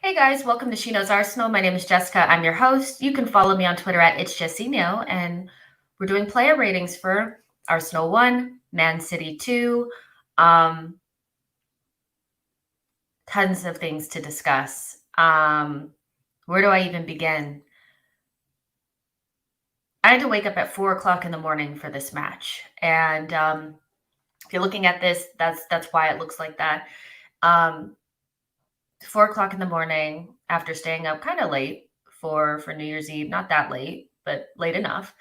Hey guys, welcome to SheKnowsArsenal. My name is Jessica. I'm your host. You can follow me on Twitter at It's Jessie Know, and we're doing player ratings for Arsenal 1, Man City 2. Tons of things to discuss. Where do I even begin? I had to wake up at 4 o'clock in the morning for this match, and if you're looking at this, that's why it looks like that. 4 o'clock in the morning after staying up kind of late for New Year's Eve, not that late, but late enough.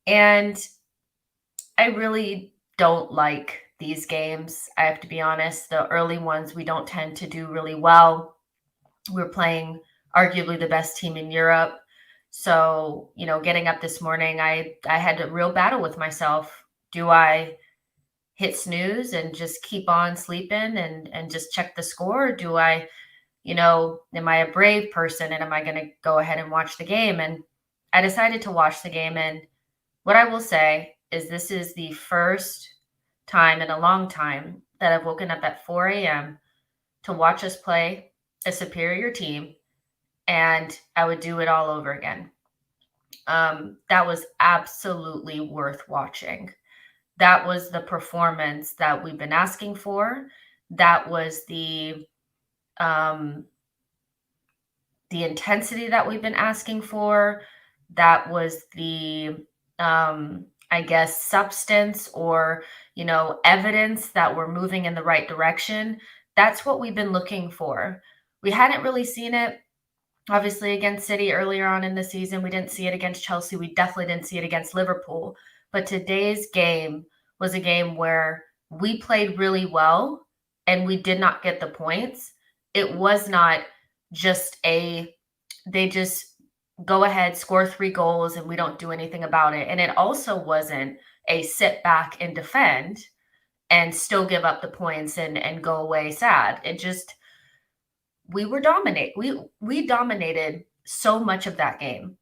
And I really don't like these games. I have to be honest. The early ones, we don't tend to do really well. We're playing arguably the best team in Europe. So, getting up this morning, I had a real battle with myself. Do I hit snooze and just keep on sleeping and just check the score? Or do I, am I a brave person and am I going to go ahead and watch the game? And I decided to watch the game. And what I will say is this is the first time in a long time that I've woken up at 4 a.m. to watch us play a superior team, and I would do it all over again. That was absolutely worth watching. That was the performance that we've been asking for. That was the intensity that we've been asking for. That was the substance or, evidence that we're moving in the right direction. That's what we've been looking for. We hadn't really seen it, obviously, against City earlier on in the season. We didn't see it against Chelsea. We definitely didn't see it against Liverpool. But today's game was a game where we played really well and we did not get the points. It was not just they just go ahead, score 3 goals, and we don't do anything about it. And it also wasn't a sit back and defend and still give up the points and go away sad. It just, we dominated so much of that game.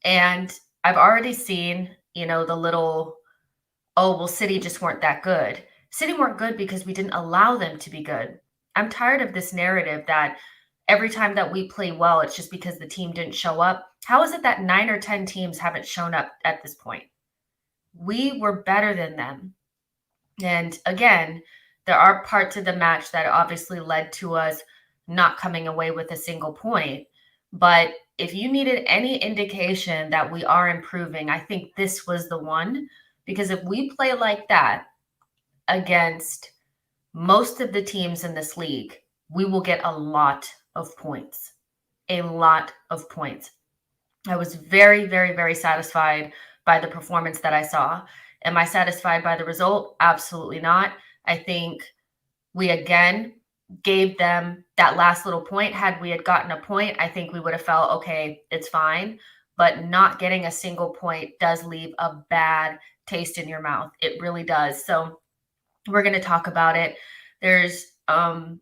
And I've already seen, the little, oh, well, City just weren't that good. City weren't good because we didn't allow them to be good. I'm tired of this narrative that every time that we play well, it's just because the team didn't show up. How is it that 9 or 10 teams haven't shown up at this point? We were better than them. And again, there are parts of the match that obviously led to us not coming away with a single point. But if you needed any indication that we are improving, I think this was the one. Because if we play like that against most of the teams in this league, we will get a lot of points. A lot of points. I was very, very, very satisfied by the performance that I saw. Am I satisfied by the result? Absolutely not. I think we again gave them that last little point. Had we had gotten a point, I think we would have felt, okay, it's fine. But not getting a single point does leave a bad taste in your mouth. It really does. So we're going to talk about it. There's an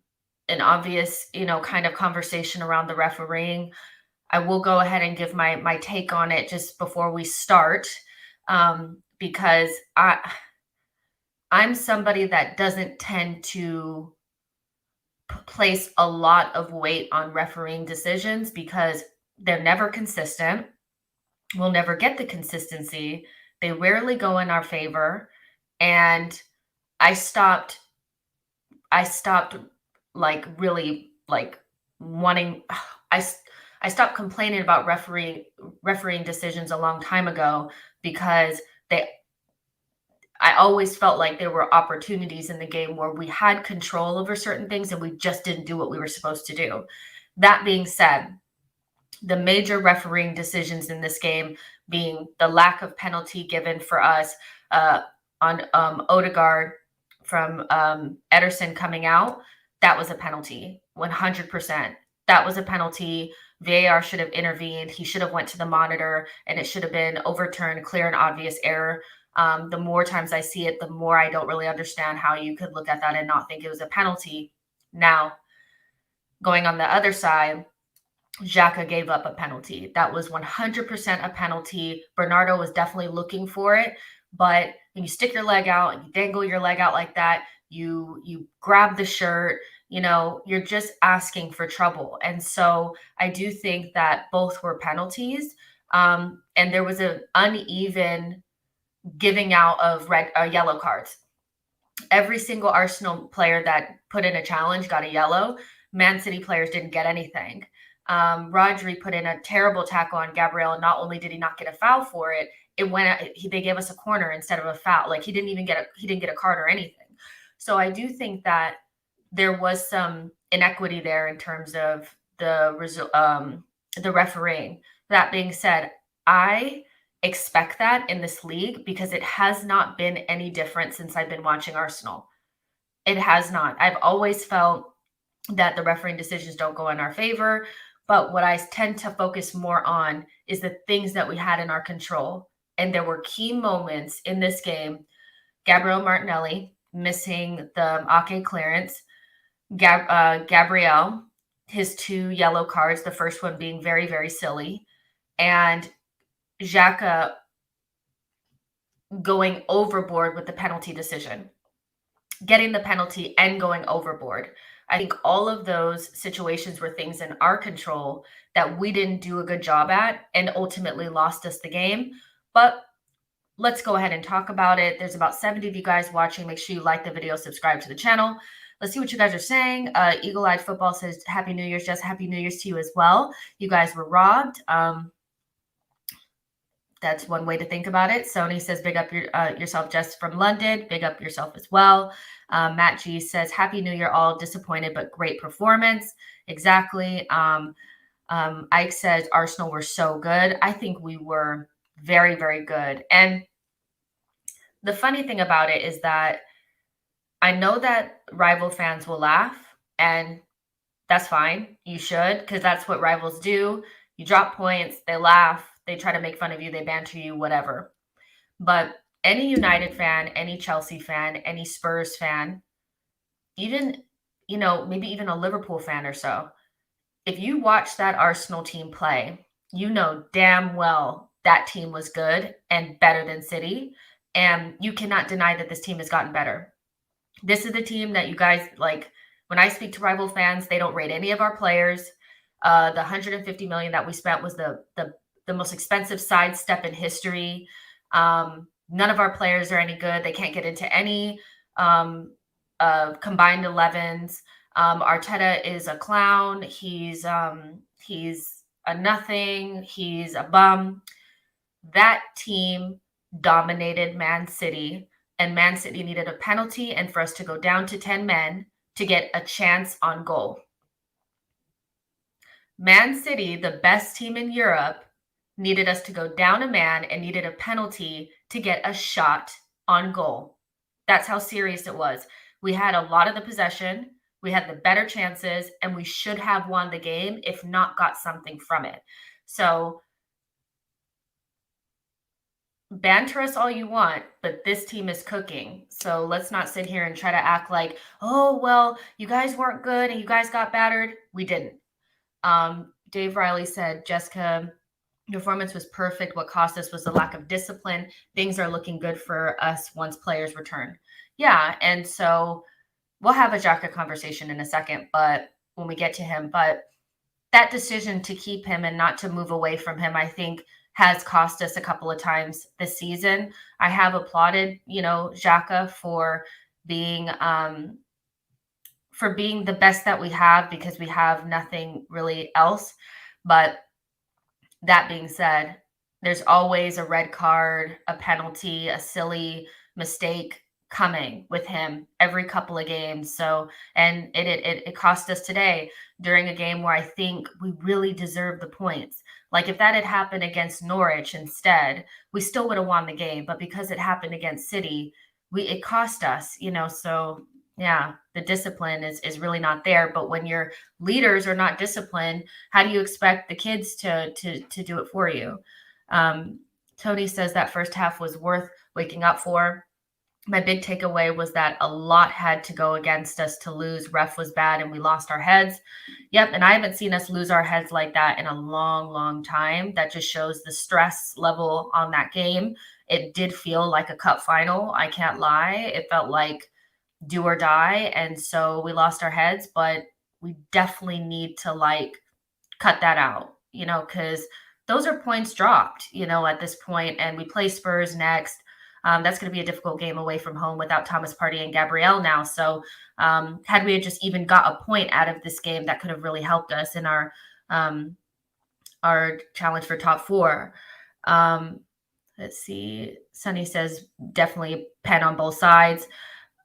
obvious, kind of conversation around the refereeing. I will go ahead and give my take on it just before we start, because I'm somebody that doesn't tend to place a lot of weight on refereeing decisions because they're never consistent. We'll never get the consistency. They rarely go in our favor. And I stopped really wanting, I stopped complaining about refereeing decisions a long time ago because I always felt like there were opportunities in the game where we had control over certain things and we just didn't do what we were supposed to do. That being said, the major refereeing decisions in this game being the lack of penalty given for us on Odegaard from Ederson coming out, that was a penalty, 100%. That was a penalty. VAR should have intervened. He should have went to the monitor and it should have been overturned, clear and obvious error. The more times I see it, the more I don't really understand how you could look at that and not think it was a penalty. Now, going on the other side, Xhaka gave up a penalty. That was 100% a penalty. Bernardo was definitely looking for it. But when you stick your leg out and you dangle your leg out like that, you grab the shirt, you're just asking for trouble. And so I do think that both were penalties. And there was an uneven giving out of yellow cards. Every single Arsenal player that put in a challenge got a yellow. Man City players didn't get anything. Rodri put in a terrible tackle on Gabriel, and not only did he not get a foul for it, they gave us a corner instead of a foul. Like he didn't get a card or anything. So I do think that there was some inequity there in terms of the refereeing. That being said, I expect that in this league because it has not been any different since I've been watching Arsenal. It has not. I've always felt that the refereeing decisions don't go in our favor, but what I tend to focus more on is the things that we had in our control. And there were key moments in this game. Gabriel Martinelli missing the Ake clearance, Gabriel, his 2 yellow cards, the first one being very, very silly, and Xhaka going overboard with the penalty decision, getting the penalty and going overboard. I think all of those situations were things in our control that we didn't do a good job at and ultimately lost us the game. But let's go ahead and talk about it. There's about 70 of you guys watching. Make sure you like the video, subscribe to the channel. Let's see what you guys are saying. Eagle-Eyed Football says, Happy New Year's, Jess. Happy New Year's to you as well. You guys were robbed. That's one way to think about it. Sony says, big up yourself, Jess from London. Big up yourself as well. Matt G says, Happy New Year, all. Disappointed, but great performance. Exactly. Ike says, Arsenal were so good. I think we were very, very good. And the funny thing about it is that I know that rival fans will laugh, and that's fine. You should, because that's what rivals do. You drop points, they laugh, they try to make fun of you, they banter you, whatever. But any United fan, any Chelsea fan, any Spurs fan, even, maybe even a Liverpool fan or so, if you watch that Arsenal team play, you know damn well that team was good and better than City. And you cannot deny that this team has gotten better. This is the team that you guys like. When I speak to rival fans, they don't rate any of our players. The 150 million that we spent was the most expensive sidestep in history. None of our players are any good. They can't get into any combined 11s. Arteta is a clown. He's a nothing. He's a bum. That team dominated Man City, and Man City needed a penalty and for us to go down to 10 men to get a chance on goal. Man City, the best team in Europe, needed us to go down a man and needed a penalty to get a shot on goal. That's how serious it was. We had a lot of the possession, we had the better chances, and we should have won the game, if not got something from it. So banter us all you want, but this team is cooking. So let's not sit here and try to act like, oh, well, you guys weren't good and you guys got battered. We didn't. Dave Riley said, Jessica, performance was perfect. What cost us was the lack of discipline. Things are looking good for us once players return. Yeah, and so we'll have a Xhaka conversation in a second, but when we get to him. But that decision to keep him and not to move away from him, I think, has cost us a couple of times this season. I have applauded, Xhaka for being the best that we have because we have nothing really else. But that being said, there's always a red card, a penalty, a silly mistake coming with him every couple of games. So, and it cost us today during a game where I think we really deserved the points. Like if that had happened against Norwich instead, we still would have won the game. But because it happened against City, it cost us, so yeah, the discipline is really not there. But when your leaders are not disciplined, how do you expect the kids to do it for you? Tony says that first half was worth waking up for. My big takeaway was that a lot had to go against us to lose. Ref was bad and we lost our heads. Yep, and I haven't seen us lose our heads like that in a long, long time. That just shows the stress level on that game. It did feel like a cup final. I can't lie. It felt like do or die. And so we lost our heads, but we definitely need to cut that out, because those are points dropped, at this point. And we play Spurs next. That's going to be a difficult game away from home without Thomas Partey and Gabrielle now. So had we just even got a point out of this game, that could have really helped us in our challenge for top four. Let's see. Sonny says definitely pen on both sides.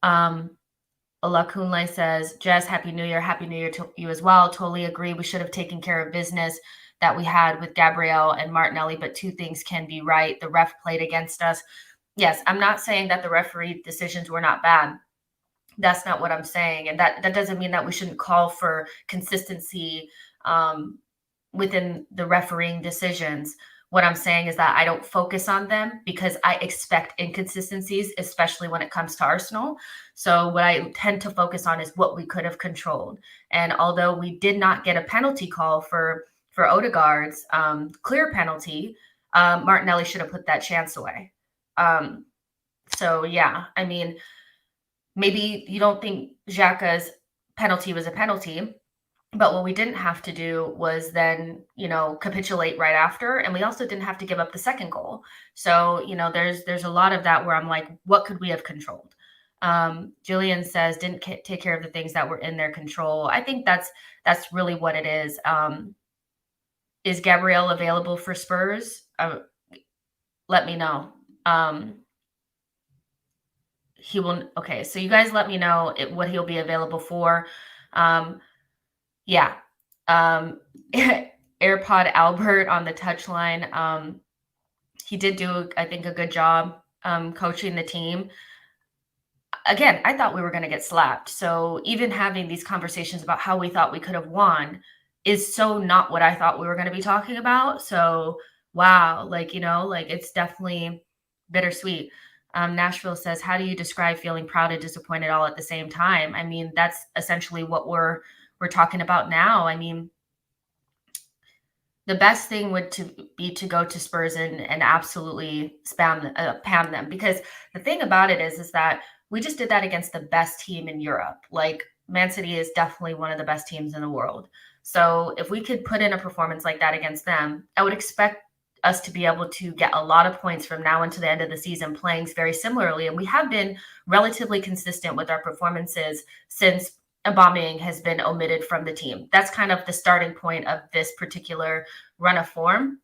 Olakunle says, Jess, Happy New Year. Happy New Year to you as well. Totally agree. We should have taken care of business that we had with Gabrielle and Martinelli, but two things can be right. The ref played against us. Yes, I'm not saying that the referee decisions were not bad. That's not what I'm saying. And that doesn't mean that we shouldn't call for consistency within the refereeing decisions. What I'm saying is that I don't focus on them because I expect inconsistencies, especially when it comes to Arsenal. So what I tend to focus on is what we could have controlled. And although we did not get a penalty call for Odegaard's clear penalty, Martinelli should have put that chance away. So yeah, I mean, maybe you don't think Xhaka's penalty was a penalty, but what we didn't have to do was then, capitulate right after. And we also didn't have to give up the second goal. So, there's a lot of that where I'm like, what could we have controlled? Julian says, didn't take care of the things that were in their control. I think that's really what it is. Is Gabrielle available for Spurs? Let me know. He will. Okay. So you guys let me know what he'll be available for. Yeah. AirPod Albert on the touchline. He did do, I think, a good job coaching the team. Again, I thought we were going to get slapped. So even having these conversations about how we thought we could have won is so not what I thought we were going to be talking about. So, wow. It's definitely bittersweet. Nashville says, how do you describe feeling proud and disappointed all at the same time? I mean, that's essentially what we're talking about now. I mean, the best thing would be to go to Spurs and absolutely pam them, because the thing about it is that we just did that against the best team in Europe. Like, Man City is definitely one of the best teams in the world. So if we could put in a performance like that against them, I would expect us to be able to get a lot of points from now until the end of the season, playing very similarly. And we have been relatively consistent with our performances since Aubameyang has been omitted from the team. That's kind of the starting point of this particular run of form.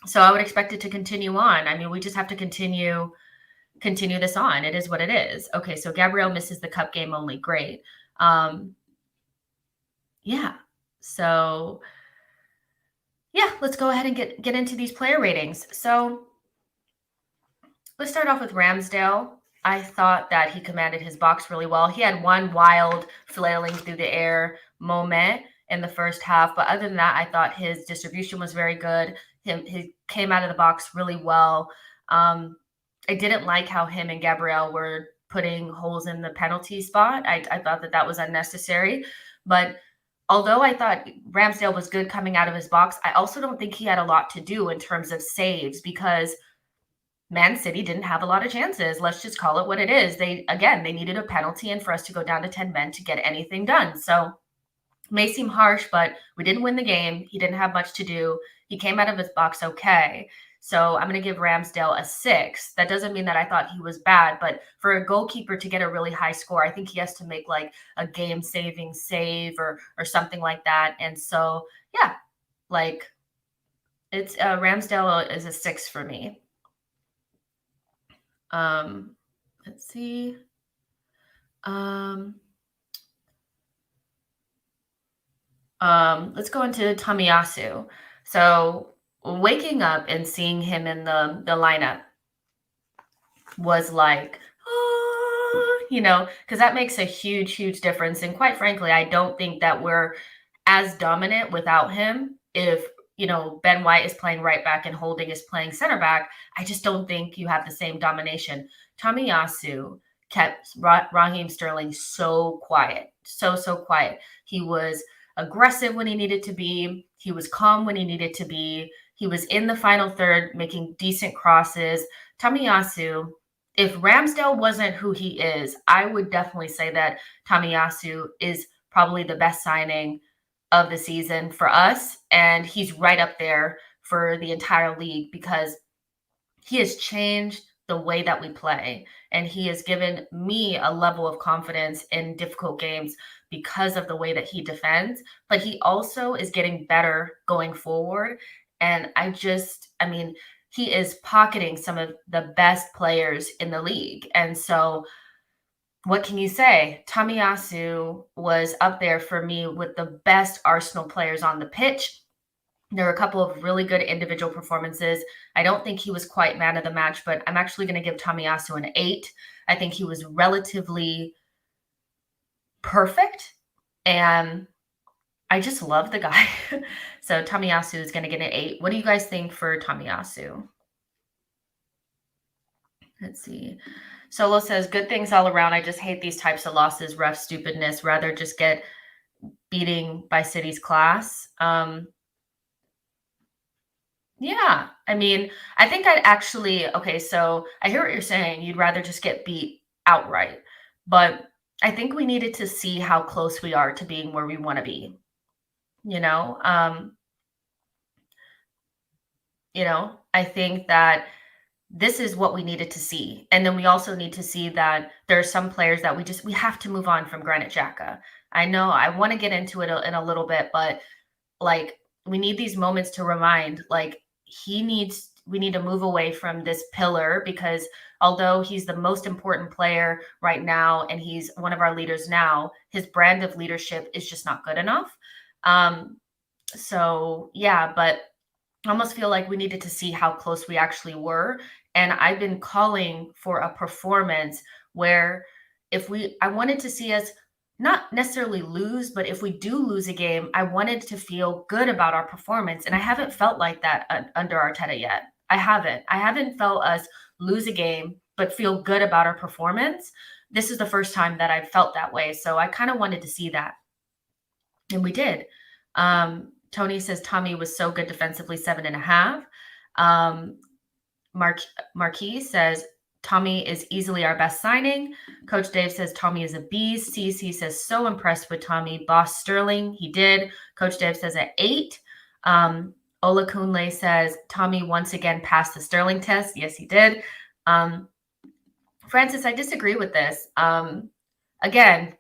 So I would expect it to continue on. I mean, we just have to continue this on. It is what it is. Okay, so Gabrielle misses the cup game only. Great. Yeah. So yeah, let's go ahead and get into these player ratings. So let's start off with Ramsdale. I thought that he commanded his box really well. He had one wild flailing through the air moment in the first half, but other than that, I thought his distribution was very good. He came out of the box really well. I didn't like how him and Gabrielle were putting holes in the penalty spot. I thought that was unnecessary, but although I thought Ramsdale was good coming out of his box, I also don't think he had a lot to do in terms of saves, because Man City didn't have a lot of chances. Let's just call it what it is. They needed a penalty and for us to go down to 10 men to get anything done. So may seem harsh, but we didn't win the game. He didn't have much to do. He came out of his box okay. So I'm going to give Ramsdale a 6. That doesn't mean that I thought he was bad, but for a goalkeeper to get a really high score, I think he has to make like a game-saving save or something like that. And so, yeah, like it's Ramsdale is a 6 for me. Let's see. Let's go into Tomiyasu. So waking up and seeing him in the lineup was like, because that makes a huge, huge difference. And quite frankly, I don't think that we're as dominant without him. If, Ben White is playing right back and Holding is playing center back, I just don't think you have the same domination. Tomiyasu kept Raheem Sterling so quiet, so quiet. He was aggressive when he needed to be. He was calm when he needed to be. He was in the final third making decent crosses. Tomiyasu if Ramsdale wasn't who he is, I would definitely say that Tomiyasu is probably the best signing of the season for us. And he's right up there for the entire league because he has changed the way that we play. And he has given me a level of confidence in difficult games because of the way that he defends. But he also is getting better going forward. And I mean, he is pocketing some of the best players in the league. And so, what can you say? Tomiyasu was up there for me with the best Arsenal players on the pitch. There were a couple of really good individual performances. I don't think he was quite man of the match, but I'm actually going to give Tomiyasu an 8. I think he was relatively perfect, and I just love the guy. So Tomiyasu is going to get an 8. What do you guys think for Tomiyasu? Let's see. Solo says, good things all around. I just hate these types of losses, ref stupidness. Rather just get beating by City's class. Yeah, I mean, I think I'd actually okay, so I hear what you're saying. You'd rather just get beat outright. But I think we needed to see how close we are to being where we want to be, you know? I think that this is what we needed to see. And then we also need to see that there are some players that we have to move on from Granit Xhaka. I know I want to get into it in a little bit, but like we need these moments to remind like we need to move away from this pillar because although he's the most important player right now and he's one of our leaders now, his brand of leadership is just not good enough. So yeah, but I almost feel like we needed to see how close we actually were. And I've been calling for a performance where I wanted to see us not necessarily lose, but if we do lose a game, I wanted to feel good about our performance. And I haven't felt like that under Arteta yet. I haven't. I haven't felt us lose a game, but feel good about our performance. This is the first time that I've felt that way. So I kind of wanted to see that. And we did. Tony says Tommy was so good defensively, 7.5. Marquis says Tommy is easily our best signing. Coach Dave says Tommy is a beast. CC says so impressed with Tommy. Boss Sterling, he did. Coach Dave says at 8. Ola Kunle says Tommy once again passed the Sterling test. Yes, he did. Francis, I disagree with this. Again,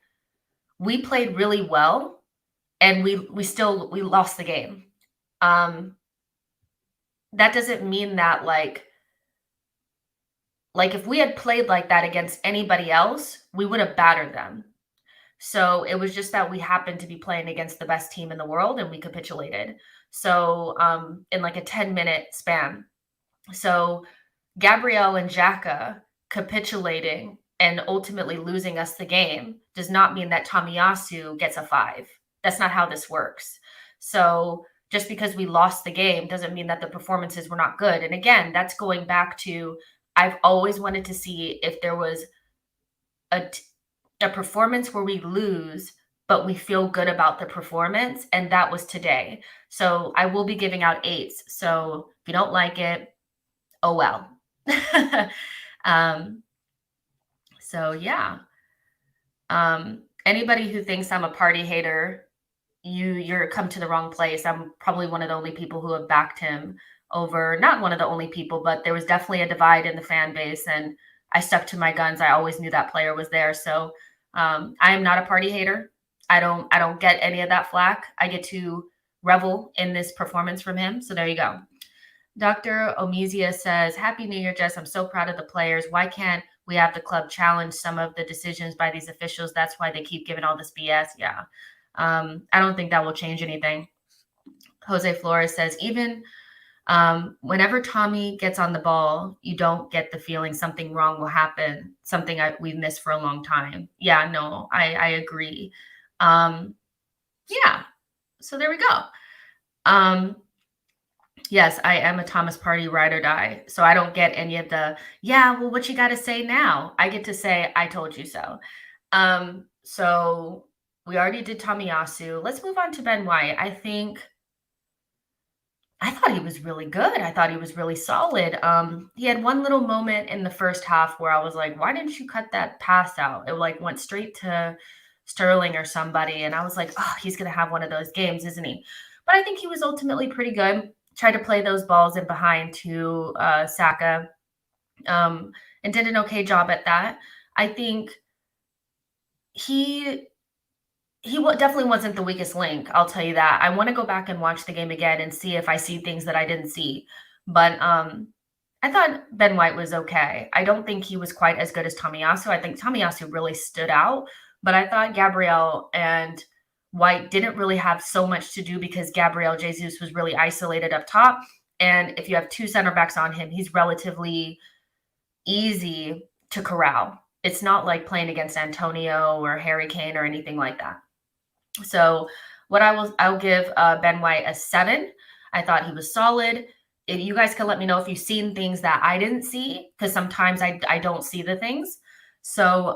we played really well, and we lost the game. That doesn't mean that like if we had played like that against anybody else, we would have battered them. So it was just that we happened to be playing against the best team in the world and we capitulated. So in like a 10-minute span. So Gabriel and Xhaka capitulating and ultimately losing us the game does not mean that Tomiyasu gets a 5. That's not how this works. So just because we lost the game doesn't mean that the performances were not good. And again, that's going back to I've always wanted to see if there was a performance where we lose, but we feel good about the performance. And that was today. So I will be giving out 8s. So if you don't like it, oh well. So yeah. Anybody who thinks I'm a party hater, you're come to the wrong place. I'm probably one of the only people who have backed him over, not one of the only people, but there was definitely a divide in the fan base and I stuck to my guns. I always knew that player was there. So I am not a party hater. I don't get any of that flack. I get to revel in this performance from him. So there you go. Dr. Omizia says, Happy New Year, Jess. I'm so proud of the players. Why can't we have the club challenge some of the decisions by these officials? That's why they keep giving all this BS. Yeah. I don't think that will change anything. Jose Flores says, even whenever Tommy gets on the ball, you don't get the feeling something wrong will happen, something we've missed for a long time. Yeah, no, I agree. Yeah, so there we go. Yes, I am a Thomas Party ride or die. So I don't get any of the, yeah, well, what you got to say now? I get to say, I told you so. So we already did Tomiyasu. Let's move on to Ben White. I think I thought he was really good. I thought he was really solid. He had one little moment in the first half where I was like, "Why didn't you cut that pass out?" It like went straight to Sterling or somebody, and I was like, "Oh, he's gonna have one of those games, isn't he?" But I think he was ultimately pretty good. Tried to play those balls in behind to Saka, and did an okay job at that. I think he definitely wasn't the weakest link, I'll tell you that. I wanna go back and watch the game again and see if I see things that I didn't see. But, I thought Ben White was okay. I don't think he was quite as good as Tomiyasu. I think Tomiyasu really stood out, but I thought Gabriel and White didn't really have so much to do because Gabriel Jesus was really isolated up top, and if you have 2 center backs on him, he's relatively easy to corral. It's not like playing against Antonio or Harry Kane or anything like that. So I'll give Ben White a 7. I thought he was solid. If you guys can let me know if you've seen things that I didn't see, because sometimes I don't see the things. So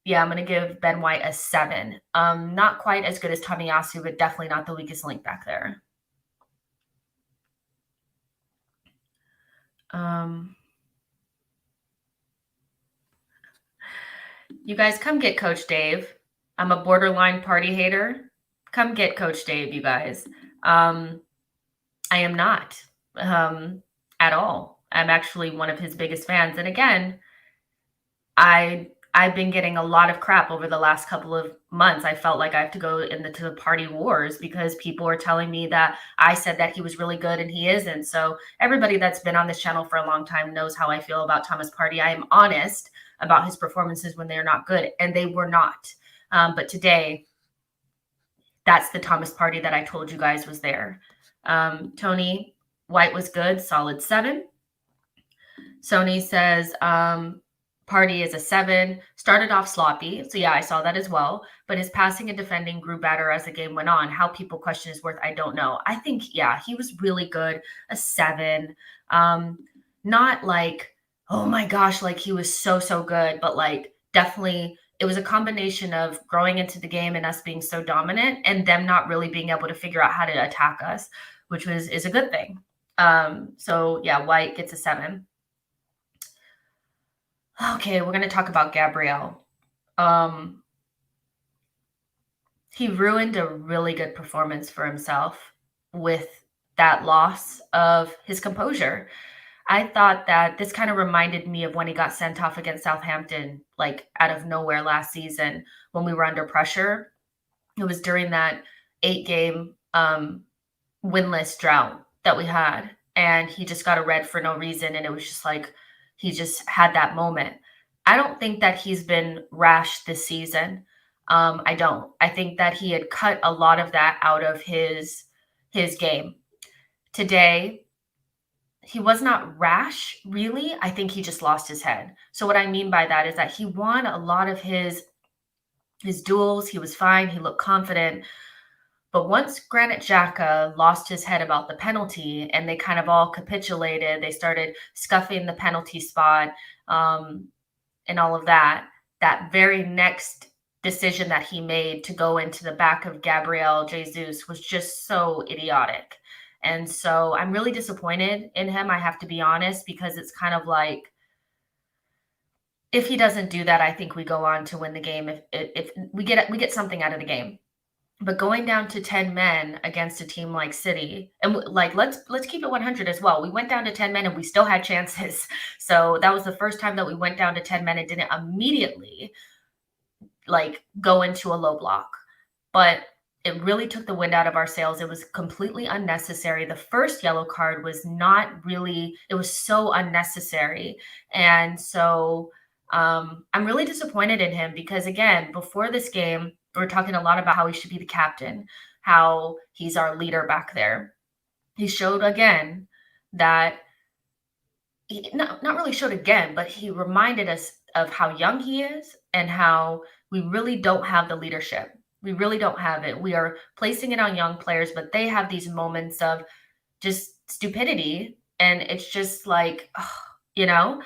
yeah, I'm gonna give Ben White a 7. Not quite as good as Tomiyasu, but definitely not the weakest link back there. You guys come get Coach Dave. I'm a borderline party hater. Come get Coach Dave, you guys. I am not at all. I'm actually one of his biggest fans. And again, I've been getting a lot of crap over the last couple of months. I felt like I have to go into the party wars because people are telling me that I said that he was really good and he isn't. So everybody that's been on this channel for a long time knows how I feel about Thomas Partey. I am honest about his performances when they're not good, and they were not. But today, that's the Thomas Partey that I told you guys was there. Tony White was good, solid 7. Sony says Partey is a 7. Started off sloppy. So yeah, I saw that as well. But his passing and defending grew better as the game went on. How people question his worth, I don't know. I think, yeah, he was really good. A 7. Not like, oh my gosh, like he was so good, but like definitely it was a combination of growing into the game and us being so dominant and them not really being able to figure out how to attack us, which is a good thing. So yeah, White gets a 7. Okay, we're gonna talk about Gabriel. He ruined a really good performance for himself with that loss of his composure. I thought that this kind of reminded me of when he got sent off against Southampton, like out of nowhere last season when we were under pressure. It was during that 8-game winless drought that we had. And he just got a red for no reason. And it was just like he just had that moment. I don't think that he's been rash this season. I don't. I think that he had cut a lot of that out of his game. Today, he was not rash, really. I think he just lost his head. So what I mean by that is that he won a lot of his duels. He was fine. He looked confident. But once Granit Xhaka lost his head about the penalty and they kind of all capitulated, they started scuffing the penalty spot and all of that, that very next decision that he made to go into the back of Gabriel Jesus was just so idiotic. And so I'm really disappointed in him, I have to be honest, because it's kind of like if he doesn't do that, I think we go on to win the game if we get something out of the game. But going down to 10 men against a team like City, and like let's keep it 100 as well. We went down to 10 men and we still had chances. So that was the first time that we went down to 10 men and didn't immediately like go into a low block. But it really took the wind out of our sails. It was completely unnecessary. The first yellow card was not really, it was so unnecessary. And so I'm really disappointed in him because, again, before this game, we are talking a lot about how he should be the captain, how he's our leader back there. He showed again that he not really showed again, but he reminded us of how young he is and how we really don't have the leadership. We really don't have it. We are placing it on young players, but they have these moments of just stupidity. And it's just like, oh, you know,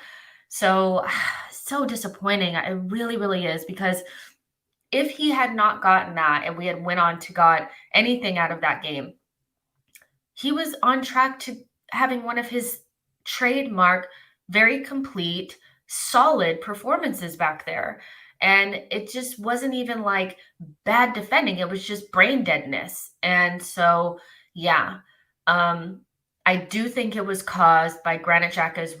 so disappointing. It really, really is, because if he had not gotten that and we had went on to got anything out of that game, he was on track to having one of his trademark, very complete, solid performances back there. And it just wasn't even like bad defending. It was just brain deadness. And so, yeah, I do think it was caused by Granit Xhaka's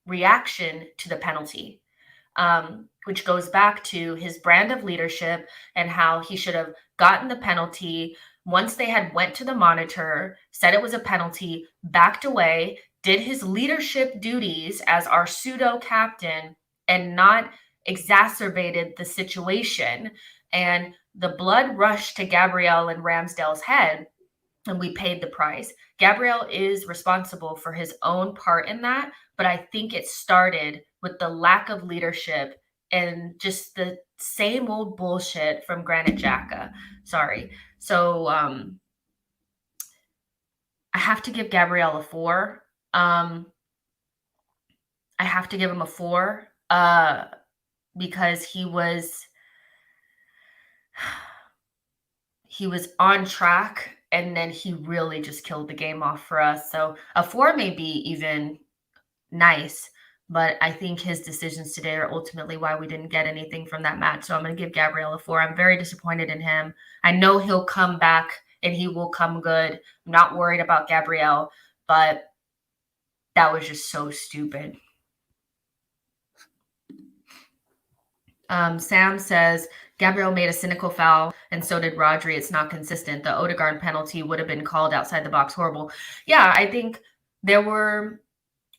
reaction to the penalty, which goes back to his brand of leadership and how he should have gotten the penalty once they had went to the monitor, said it was a penalty, backed away, did his leadership duties as our pseudo captain, and not exacerbated the situation. And the blood rushed to Gabriel and Ramsdale's head, and we paid the price. Gabriel is responsible for his own part in that, but I think it started with the lack of leadership and just the same old bullshit from Granit Xhaka. Sorry. So I have to give Gabriel a 4. I have to give him a 4 because he was on track, and then he really just killed the game off for us. So a 4 may be even nice, but I think his decisions today are ultimately why we didn't get anything from that match. So I'm going to give Gabriel a 4. I'm very disappointed in him. I know he'll come back and he will come good. I'm not worried about Gabriel, but that was just so stupid. Sam says, Gabriel made a cynical foul, and so did Rodri. It's not consistent. The Odegaard penalty would have been called outside the box. Horrible. Yeah, I think there were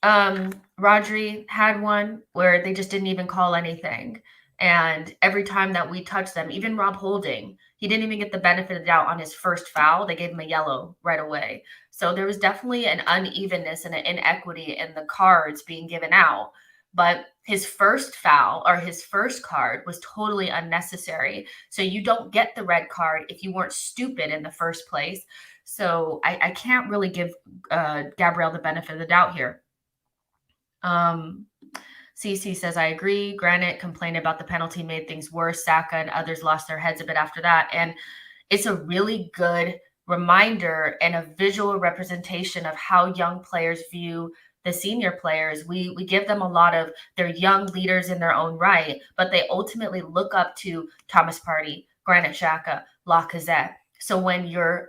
Rodri had one where they just didn't even call anything. And every time that we touched them, even Rob Holding, he didn't even get the benefit of the doubt on his first foul. They gave him a yellow right away. So there was definitely an unevenness and an inequity in the cards being given out. But his first foul or his first card was totally unnecessary. So you don't get the red card if you weren't stupid in the first place. So I can't really give Gabriel the benefit of the doubt here. CC says, I agree. Granit complained about the penalty made things worse. Saka and others lost their heads a bit after that. And it's a really good reminder and a visual representation of how young players view the senior players. We give them a lot of, they're young leaders in their own right, but they ultimately look up to Thomas Partey, Granit Xhaka, Lacazette. So when you're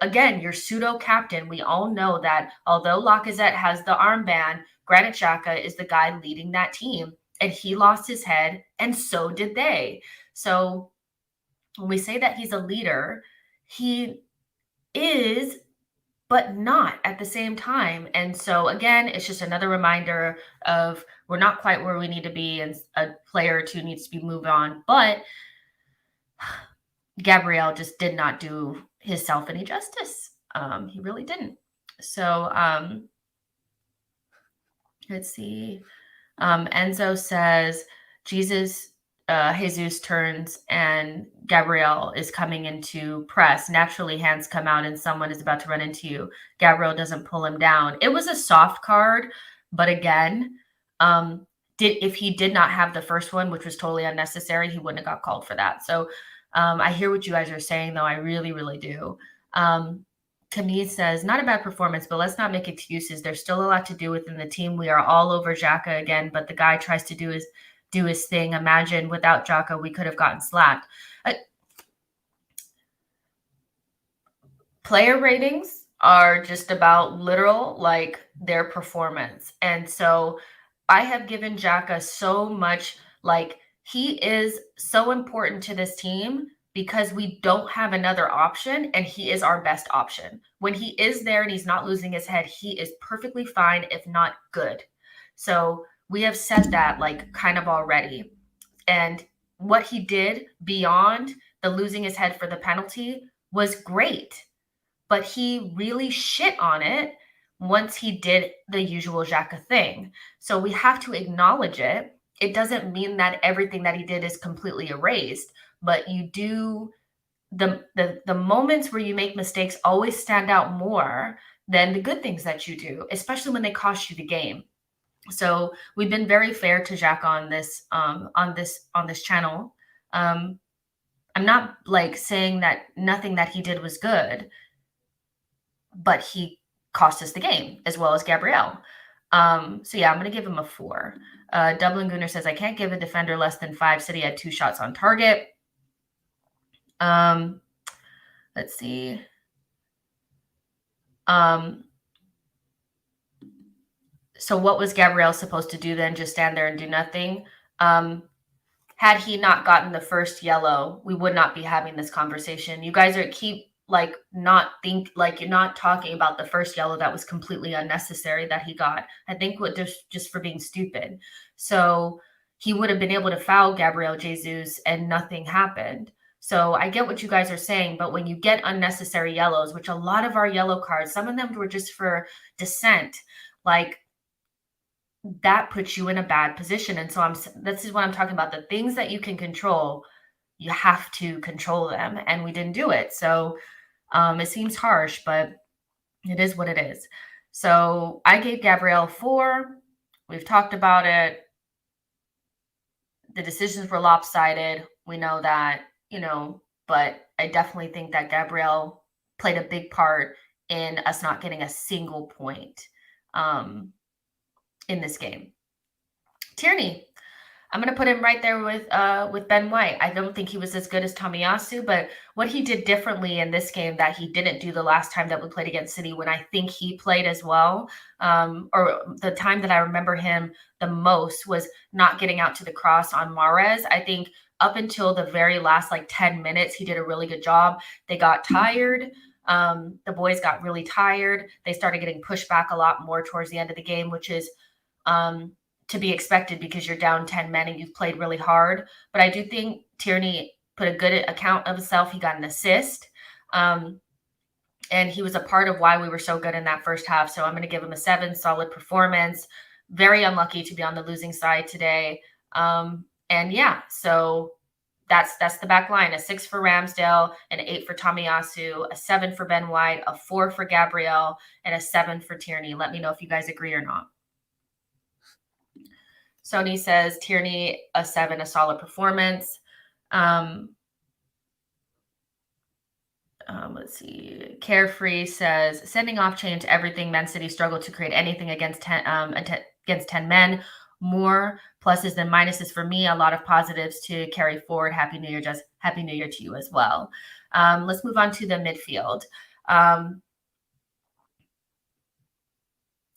pseudo captain, we all know that although Lacazette has the armband, Granit Xhaka is the guy leading that team, and he lost his head, and so did they. So when we say that he's a leader, he is, but not at the same time. And so again, it's just another reminder of we're not quite where we need to be, and a player or two needs to be moved on. But Gabriel just did not do himself any justice. He really didn't. So let's see. Enzo says, Jesus turns and Gabriel is coming into press. Naturally, hands come out and someone is about to run into you. Gabriel doesn't pull him down. It was a soft card, but again, if he did not have the first one, which was totally unnecessary, he wouldn't have got called for that. So I hear what you guys are saying, though. I really, really do. Camille says, not a bad performance, but let's not make excuses. There's still a lot to do within the team. We are all over Xhaka again, but the guy tries to do his thing. Imagine without Xhaka, we could have gotten slapped. Player ratings are just about literal, like their performance. And so I have given Xhaka so much, like he is so important to this team because we don't have another option, and he is our best option. When he is there and he's not losing his head, he is perfectly fine, if not good. So we have said that like kind of already. And what he did beyond the losing his head for the penalty was great. But he really shit on it once he did the usual Xhaka thing. So we have to acknowledge it. It doesn't mean that everything that he did is completely erased, but you do, the moments where you make mistakes always stand out more than the good things that you do, especially when they cost you the game. So we've been very fair to Xhaka on this channel. I'm not like saying that nothing that he did was good. but he cost us the game, as well as Gabriel. So yeah, I'm going to give him a 4. Dublin Gooner says, I can't give a defender less than 5. City had 2 shots on target. Let's see. So what was Gabriel supposed to do then? Just stand there and do nothing? Had he not gotten the first yellow, we would not be having this conversation. You guys keep you're not talking about the first yellow that was completely unnecessary that he got. I think just for being stupid. So he would have been able to foul Gabriel Jesus and nothing happened. So I get what you guys are saying, but when you get unnecessary yellows, which a lot of our yellow cards, some of them were just for dissent, like that puts you in a bad position. And so this is what I'm talking about. The things that you can control, you have to control them. And we didn't do it. So it seems harsh, but it is what it is. So I gave Gabrielle 4. We've talked about it. The decisions were lopsided. We know that, but I definitely think that Gabrielle played a big part in us not getting a single point in this game. Tierney, I'm going to put him right there with Ben White. I don't think he was as good as Tomiyasu, but what he did differently in this game that he didn't do the last time that we played against City, when I think he played as well, or the time that I remember him the most, was not getting out to the cross on Mahrez. I think up until the very last 10 minutes, he did a really good job. They got tired. The boys got really tired. They started getting pushed back a lot more towards the end of the game, which is to be expected because you're down 10 men and you've played really hard. But I do think Tierney put a good account of himself. He got an assist. And he was a part of why we were so good in that first half. So I'm going to give him a 7. Solid performance. Very unlucky to be on the losing side today. And yeah, so that's the back line. A 6 for Ramsdale, an 8 for Tomiyasu, a 7 for Ben White, a 4 for Gabriel, and a 7 for Tierney. Let me know if you guys agree or not. Sonny says Tierney, a 7, a solid performance. Let's see. Carefree says sending off changed everything. Man City struggled to create anything against 10 men. More pluses than minuses for me. A lot of positives to carry forward. Happy New Year, Jess. Happy New Year to you as well. Let's move on to the midfield.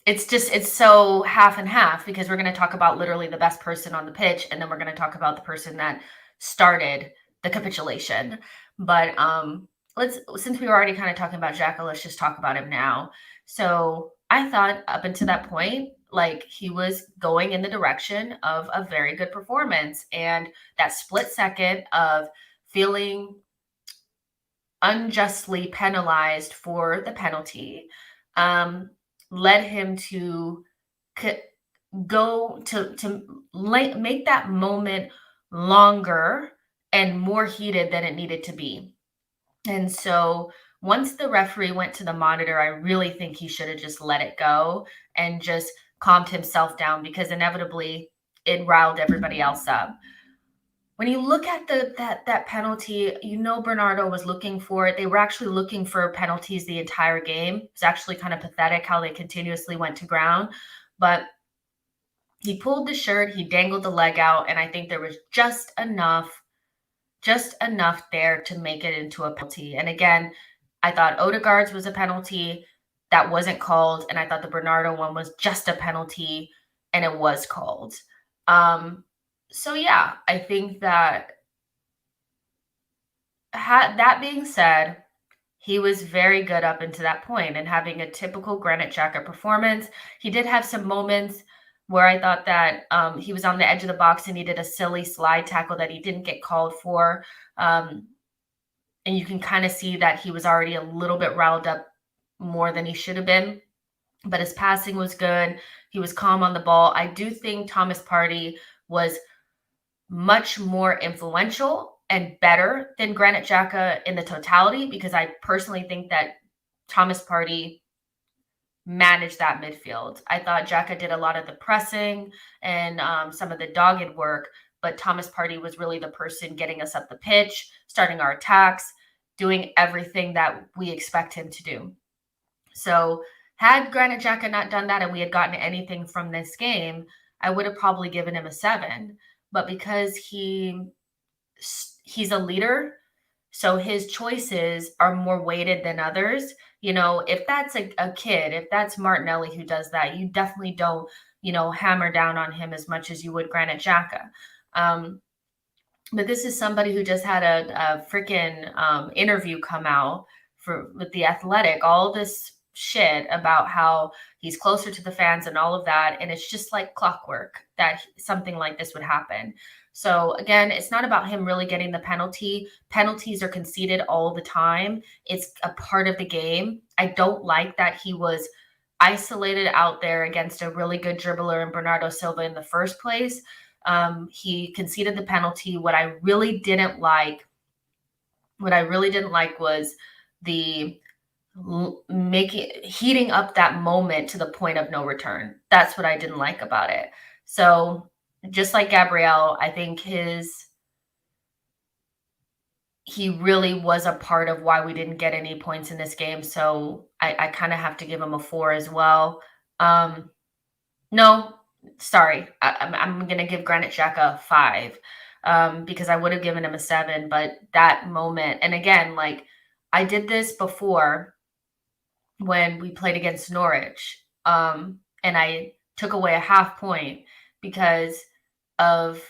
It's so half and half, because we're going to talk about literally the best person on the pitch, and then we're going to talk about the person that started the capitulation. But since we were already kind of talking about Xhaka, let's just talk about him now. So I thought up until that point, he was going in the direction of a very good performance, and that split second of feeling unjustly penalized for the penalty led him to go to make that moment longer and more heated than it needed to be. And so once the referee went to the monitor, I really think he should have just let it go and just calmed himself down, because inevitably it riled everybody else up. When you look at that penalty, Bernardo was looking for it. They were actually looking for penalties the entire game. It's actually kind of pathetic how they continuously went to ground. But he pulled the shirt, he dangled the leg out, and I think there was just enough there to make it into a penalty. And again, I thought Odegaard's was a penalty that wasn't called, and I thought the Bernardo one was just a penalty, and it was called. So yeah, I think that that being said, he was very good up until that point and having a typical Granit Xhaka performance. He did have some moments where I thought that he was on the edge of the box and he did a silly slide tackle that he didn't get called for. And you can kind of see that he was already a little bit riled up more than he should have been. But his passing was good. He was calm on the ball. I do think Thomas Partey was much more influential and better than Granit Xhaka in the totality, because I personally think that Thomas Partey managed that midfield. I thought Xhaka did a lot of the pressing and some of the dogged work, but Thomas Partey was really the person getting us up the pitch, starting our attacks, doing everything that we expect him to do. So had Granit Xhaka not done that and we had gotten anything from this game, I would have probably given him a 7. But because he's a leader, so his choices are more weighted than others. If that's a kid, if that's Martinelli who does that, you definitely don't, hammer down on him as much as you would Granit Xhaka. But this is somebody who just had a freaking interview come out with the Athletic, all this shit about how he's closer to the fans and all of that, and it's just like clockwork that something like this would happen. So again, it's not about him really getting the penalty. Penalties are conceded all the time. It's a part of the game. I don't like that he was isolated out there against a really good dribbler in Bernardo Silva in the first place. He conceded the penalty. What I really didn't like was the heating up that moment to the point of no return. That's what I didn't like about it. So just like Gabriel, I think he really was a part of why we didn't get any points in this game. So I kind of have to give him a 4 as well. No, sorry. I'm going to give Granit Xhaka a 5 because I would have given him a 7. But that moment, and again, like I did this before when we played against Norwich, and I took away a half point because of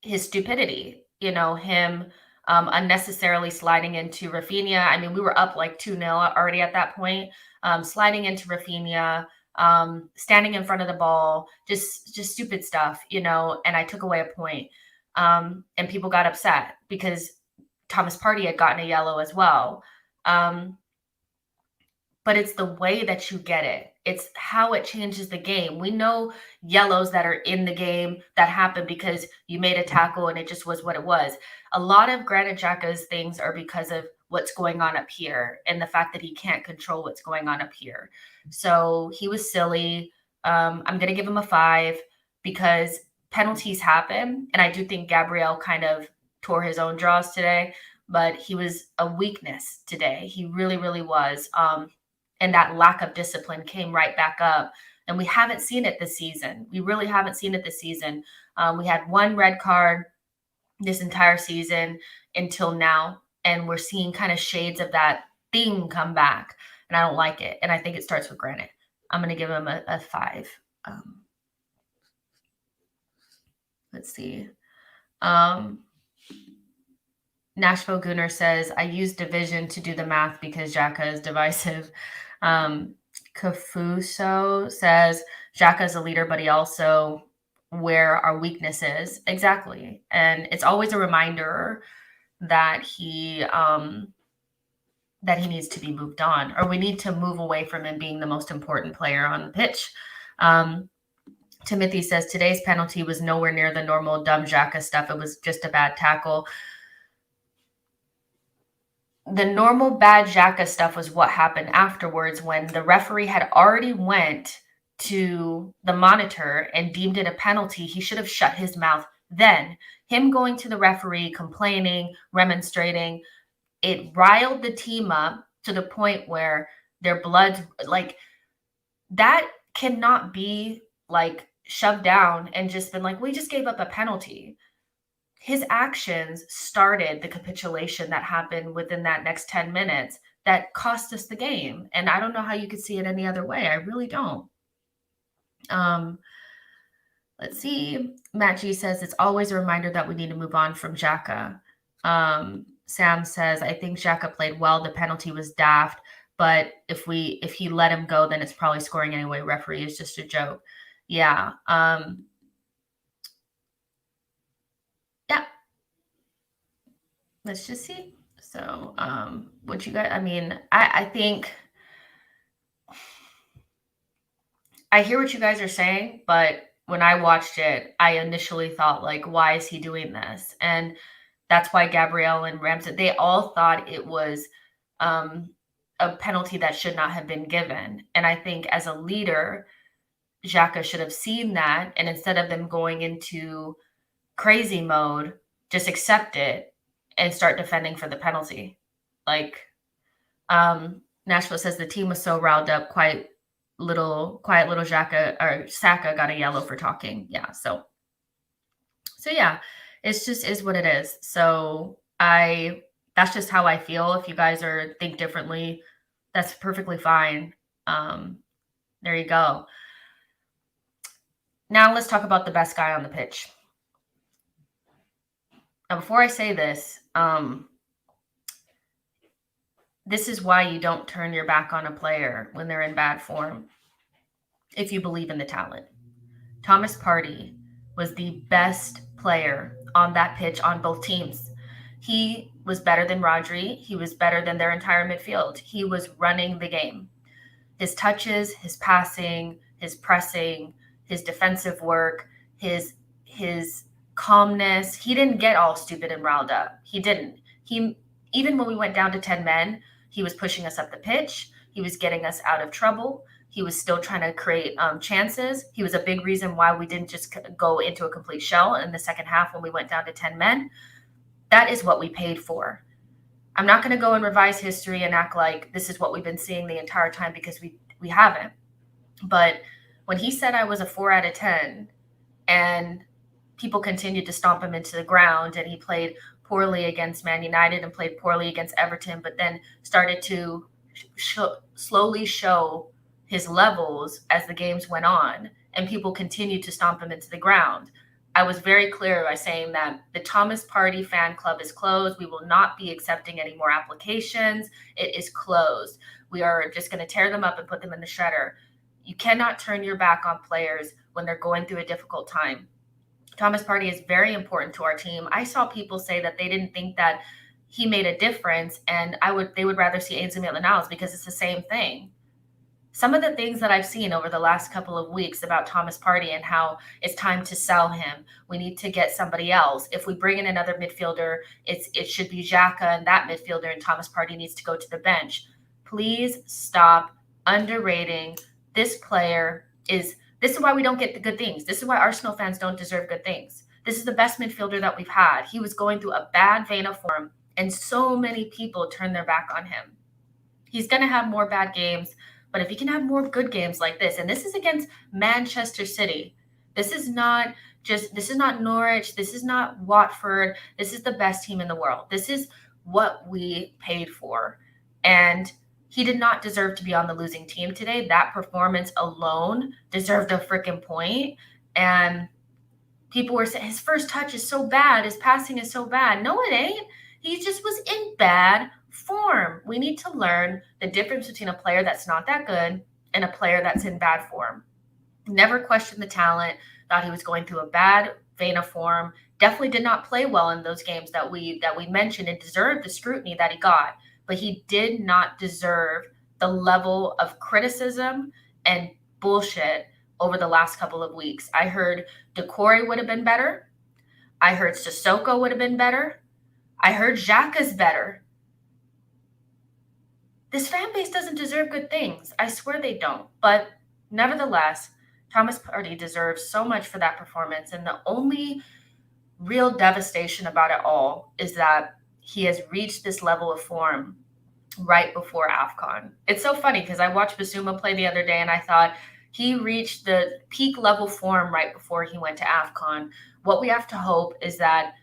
his stupidity. Him unnecessarily sliding into Rafinha. I mean, we were up like 2-0 already at that point. Sliding into Rafinha, standing in front of the ball, just stupid stuff, and I took away a point. And people got upset because Thomas Partey had gotten a yellow as well. But it's the way that you get it. It's how it changes the game. We know yellows that are in the game that happen because you made a tackle and it just was what it was. A lot of Granit Xhaka's things are because of what's going on up here and the fact that he can't control what's going on up here. So he was silly. I'm going to give him a 5 because penalties happen. And I do think Gabriel kind of tore his own draws today, but he was a weakness today. He really, really was. And that lack of discipline came right back up. And we haven't seen it this season. We really haven't seen it this season. We had 1 red card this entire season until now. And we're seeing kind of shades of that thing come back. And I don't like it. And I think it starts with Granit. I'm going to give him a 5. Let's see. Nashville Gooner says, I use division to do the math because Xhaka is divisive. Kafuso says, Xhaka is a leader, but he also where our weakness is. Exactly. And it's always a reminder that he needs to be moved on, or we need to move away from him being the most important player on the pitch. Timothy says, today's penalty was nowhere near the normal dumb Xhaka stuff. It was just a bad tackle. The normal bad Xhaka stuff was what happened afterwards when the referee had already went to the monitor and deemed it a penalty. He should have shut his mouth then. Him going to the referee, complaining, remonstrating, it riled the team up to the point where their blood, like, that cannot be like shoved down and just been like, we just gave up a penalty. His actions started the capitulation that happened within that next 10 minutes that cost us the game. And I don't know how you could see it any other way. I really don't. Let's see. Matt G says, it's always a reminder that we need to move on from Xhaka. Sam says, I think Xhaka played well. The penalty was daft. But if he let him go, then it's probably scoring anyway. Referee is just a joke. Yeah. Yeah. Let's just see. So, what you guys, I mean, I think I hear what you guys are saying, but when I watched it, I initially thought, like, why is he doing this? And that's why Gabrielle and Ramsey, they all thought it was a penalty that should not have been given. And I think as a leader, Xhaka should have seen that. And instead of them going into crazy mode, just accept it and start defending for the penalty. Like, Nashville says the team was so riled up, quiet little Saka got a yellow for talking. Yeah, so yeah, it's just is what it is. So that's just how I feel. If you guys think differently, that's perfectly fine. There you go. Now let's talk about the best guy on the pitch. Now, before I say this, this is why you don't turn your back on a player when they're in bad form, if you believe in the talent. Thomas Partey was the best player on that pitch on both teams. He was better than Rodri. He was better than their entire midfield. He was running the game. His touches, his passing, his pressing, his defensive work, his calmness. He didn't get all stupid and riled up. He didn't. Even when we went down to 10 men, he was pushing us up the pitch. He was getting us out of trouble. He was still trying to create chances. He was a big reason why we didn't just go into a complete shell in the second half when we went down to 10 men. That is what we paid for. I'm not going to go and revise history and act like this is what we've been seeing the entire time, because we haven't. But when he said I was a 4 out of 10 and people continued to stomp him into the ground, and he played poorly against Man United and played poorly against Everton, but then started to slowly show his levels as the games went on, and people continued to stomp him into the ground. I was very clear by saying that the Thomas Partey fan club is closed. We will not be accepting any more applications. It is closed. We are just going to tear them up and put them in the shredder. You cannot turn your back on players when they're going through a difficult time. Thomas Partey is very important to our team. I saw people say that they didn't think that he made a difference, and they would rather see Ainsley Maitland-Niles because it's the same thing. Some of the things that I've seen over the last couple of weeks about Thomas Partey and how it's time to sell him. We need to get somebody else. If we bring in another midfielder, it should be Xhaka and that midfielder, and Thomas Partey needs to go to the bench. Please stop underrating this player. This is why we don't get the good things. This is why Arsenal fans don't deserve good things. This is the best midfielder that we've had. He was going through a bad vein of form, and so many people turned their back on him. He's going to have more bad games, but if he can have more good games like this, and this is against Manchester City, this is not Norwich, this is not Watford, this is the best team in the world. This is what we paid for. And he did not deserve to be on the losing team today. That performance alone deserved a freaking point. And people were saying his first touch is so bad, his passing is so bad. No, it ain't. He just was in bad form. We need to learn the difference between a player that's not that good and a player that's in bad form. Never questioned the talent, thought he was going through a bad vein of form, definitely did not play well in those games that we mentioned and deserved the scrutiny that he got, but he did not deserve the level of criticism and bullshit over the last couple of weeks. I heard Decore would have been better. I heard Sissoko would have been better. I heard Xhaka's better. This fan base doesn't deserve good things. I swear they don't. But nevertheless, Thomas Partey deserves so much for that performance. And the only real devastation about it all is that he has reached this level of form right before AFCON. It's so funny because I watched Basuma play the other day and I thought he reached the peak level form right before he went to AFCON. What we have to hope is that,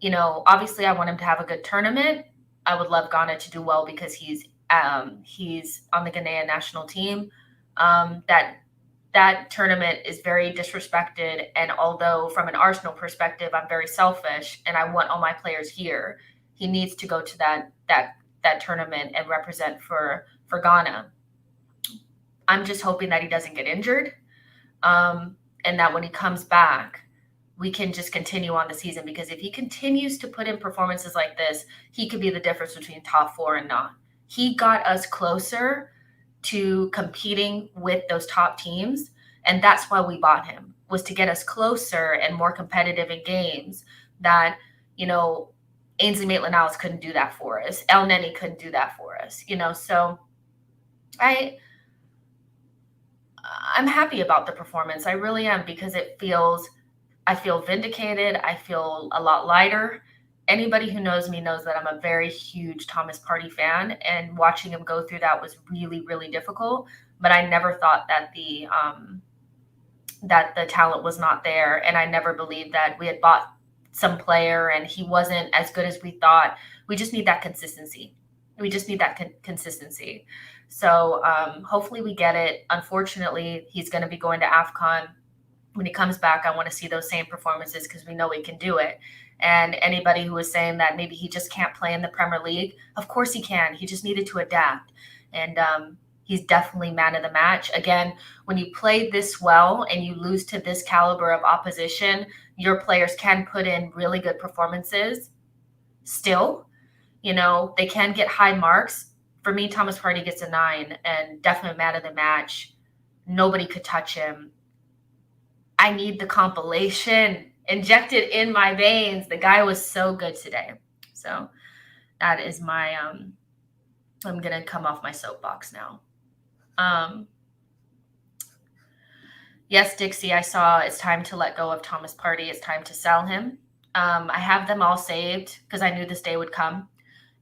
obviously I want him to have a good tournament. I would love Ghana to do well because he's on the Ghanaian national team. That tournament is very disrespected. And although from an Arsenal perspective, I'm very selfish and I want all my players here, he needs to go to that tournament and represent for Ghana. I'm just hoping that he doesn't get injured, and that when he comes back, we can just continue on the season, because if he continues to put in performances like this, he could be the difference between top four and not. He got us closer to competing with those top teams, and that's why we bought him, was to get us closer and more competitive in games that, Ainsley Maitland-Niles couldn't do that for us. El Neni couldn't do that for us, so I'm happy about the performance. I really am, because I feel vindicated. I feel a lot lighter. anybody who knows me knows that I'm a very huge Thomas Partey fan, and watching him go through that was really, really difficult. But I never thought that the talent was not there, and I never believed that we had bought some player and he wasn't as good as we thought. We just need that consistency. We just need that consistency. So hopefully we get it. Unfortunately, he's going to be going to AFCON. When he comes back, I want to see those same performances because we know he can do it. And anybody who was saying that maybe he just can't play in the Premier League, of course he can. He just needed to adapt. And he's definitely man of the match. Again, when you play this well and you lose to this caliber of opposition, your players can put in really good performances still. You know, they can get high marks. For me, Thomas Partey gets a 9 and definitely man of the match. Nobody could touch him. I need the compilation injected in my veins. The guy was so good today. So that is my I'm going to come off my soapbox now. Yes, Dixie, I saw it's time to let go of Thomas Partey. It's time to sell him. I have them all saved because I knew this day would come.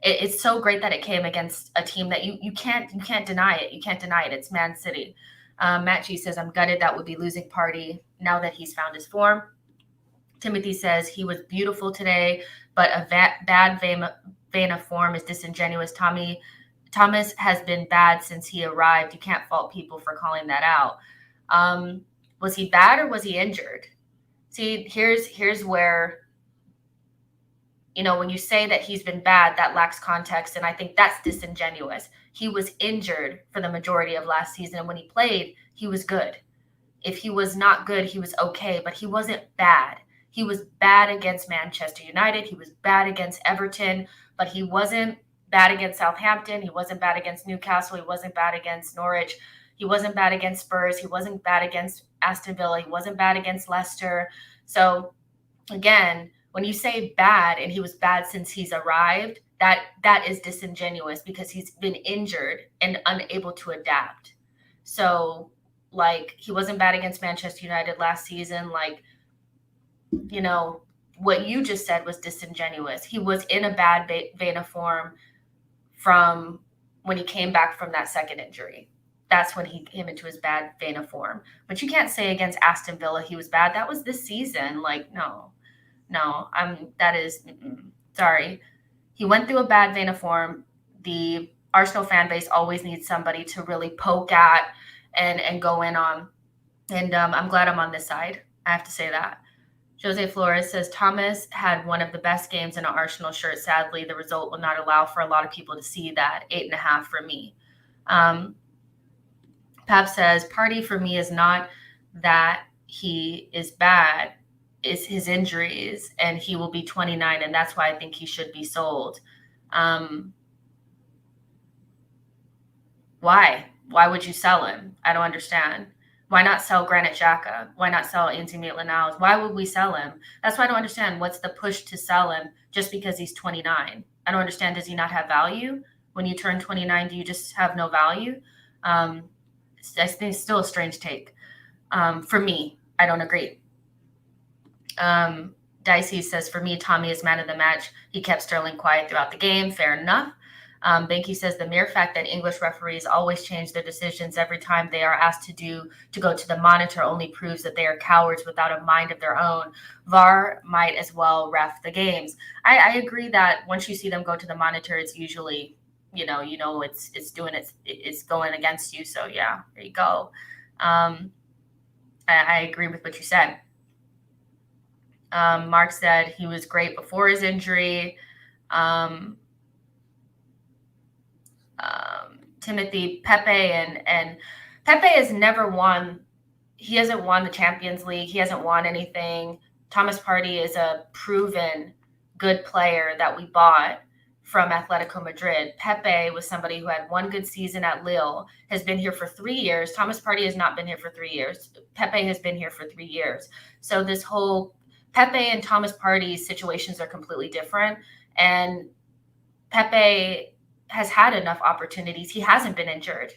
It's so great that it came against a team that you can't deny it. You can't deny it. It's Man City. Matt G says, I'm gutted that would be losing Partey now that he's found his form. Timothy says, he was beautiful today, but a bad vein of form is disingenuous. Thomas has been bad since he arrived. You can't fault people for calling that out. Was he bad or was he injured? See, here's where, you know, when you say that he's been bad, that lacks context, and I think that's disingenuous. He was injured for the majority of last season, and when he played, he was good. If he was not good, he was okay, but he wasn't bad. He was bad against Manchester United. He was bad against Everton, but he wasn't bad against Southampton. He wasn't bad against Newcastle. He wasn't bad against Norwich. He wasn't bad against Spurs. He wasn't bad against Aston Villa. He wasn't bad against Leicester. So, again, when you say bad and he was bad since he's arrived, that is disingenuous because he's been injured and unable to adapt. So, like, he wasn't bad against Manchester United last season. Like, you know, what you just said was disingenuous. He was in a bad vein of form from when he came back from that second injury. That's when he came into his bad vein of form. But you can't say against Aston Villa he was bad. That was this season. Like, no, sorry. He went through a bad vein of form. The Arsenal fan base always needs somebody to really poke at and go in on. And I'm glad I'm on this side. I have to say that. Jose Flores says, Thomas had one of the best games in an Arsenal shirt. Sadly, the result will not allow for a lot of people to see that. 8.5 for me. Pap says, Partey for me is not that he is bad. It's his injuries, and he will be 29, and that's why I think he should be sold. Why? Why would you sell him? I don't understand. Why not sell Granit Xhaka? Why not sell Ainsley Maitland-Niles? Why would we sell him? That's why I don't understand. What's the push to sell him just because he's 29? I don't understand. Does he not have value? When you turn 29, do you just have no value? I think it's still a strange take. For me, I don't agree. Dicey says, for me, Tommy is man of the match. He kept Sterling quiet throughout the game. Fair enough. Banky says the mere fact that English referees always change their decisions every time they are asked to go to the monitor only proves that they are cowards without a mind of their own. VAR might as well ref the games. I agree that once you see them go to the monitor, it's usually, it's going against you. So yeah, there you go. I agree with what you said. Mark said he was great before his injury. Timothy, Pepe, and Pepe has never won. He hasn't won the Champions League. He hasn't won anything. Thomas Partey is a proven good player that we bought from Atletico Madrid. Pepe was somebody who had one good season at Lille, has been here for 3 years. Thomas Partey has not been here for 3 years. Pepe has been here for 3 years. So this whole Pepe and Thomas Partey situations are completely different. And Pepe has had enough opportunities. He hasn't been injured.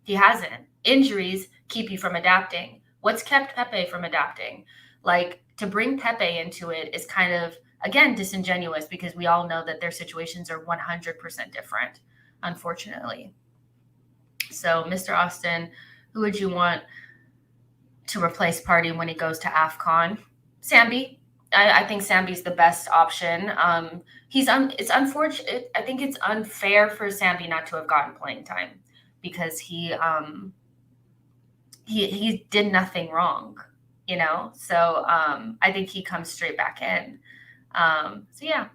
He hasn't. Injuries keep you from adapting. What's kept Pepe from adapting? Like, to bring Pepe into it is kind of again, disingenuous because we all know that their situations are 100% different, unfortunately. So, Mr. Austin, who would you want to replace Party when he goes to AFCON? Sambi. I think Sambi's the best option. It's unfortunate. I think it's unfair for Sambi not to have gotten playing time because he did nothing wrong, So I think he comes straight back in. So yeah.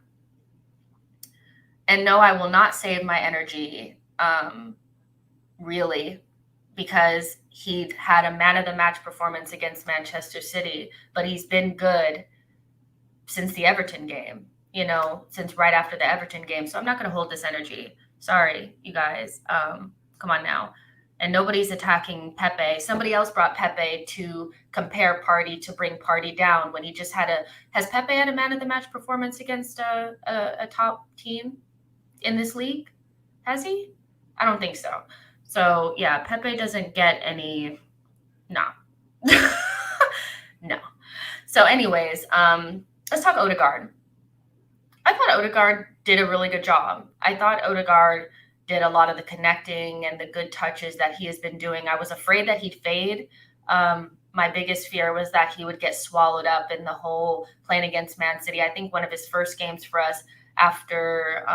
And no, I will not save my energy, really, because he had a man of the match performance against Manchester City, but he's been good since the Everton game, since right after the Everton game. So I'm not going to hold this energy. Sorry, you guys. Come on now. And nobody's attacking Pepe. Somebody else brought Pepe to compare Party to bring Party down when he just has Pepe had a man of the match performance against a top team in this league? Has he? I don't think so. So yeah, Pepe doesn't get any, no. No. So anyways, let's talk Odegaard. I thought Odegaard did a really good job. I thought Odegaard did a lot of the connecting and the good touches that he has been doing. I was afraid that he'd fade. My biggest fear was that he would get swallowed up in the whole playing against Man City. I think one of his first games for us after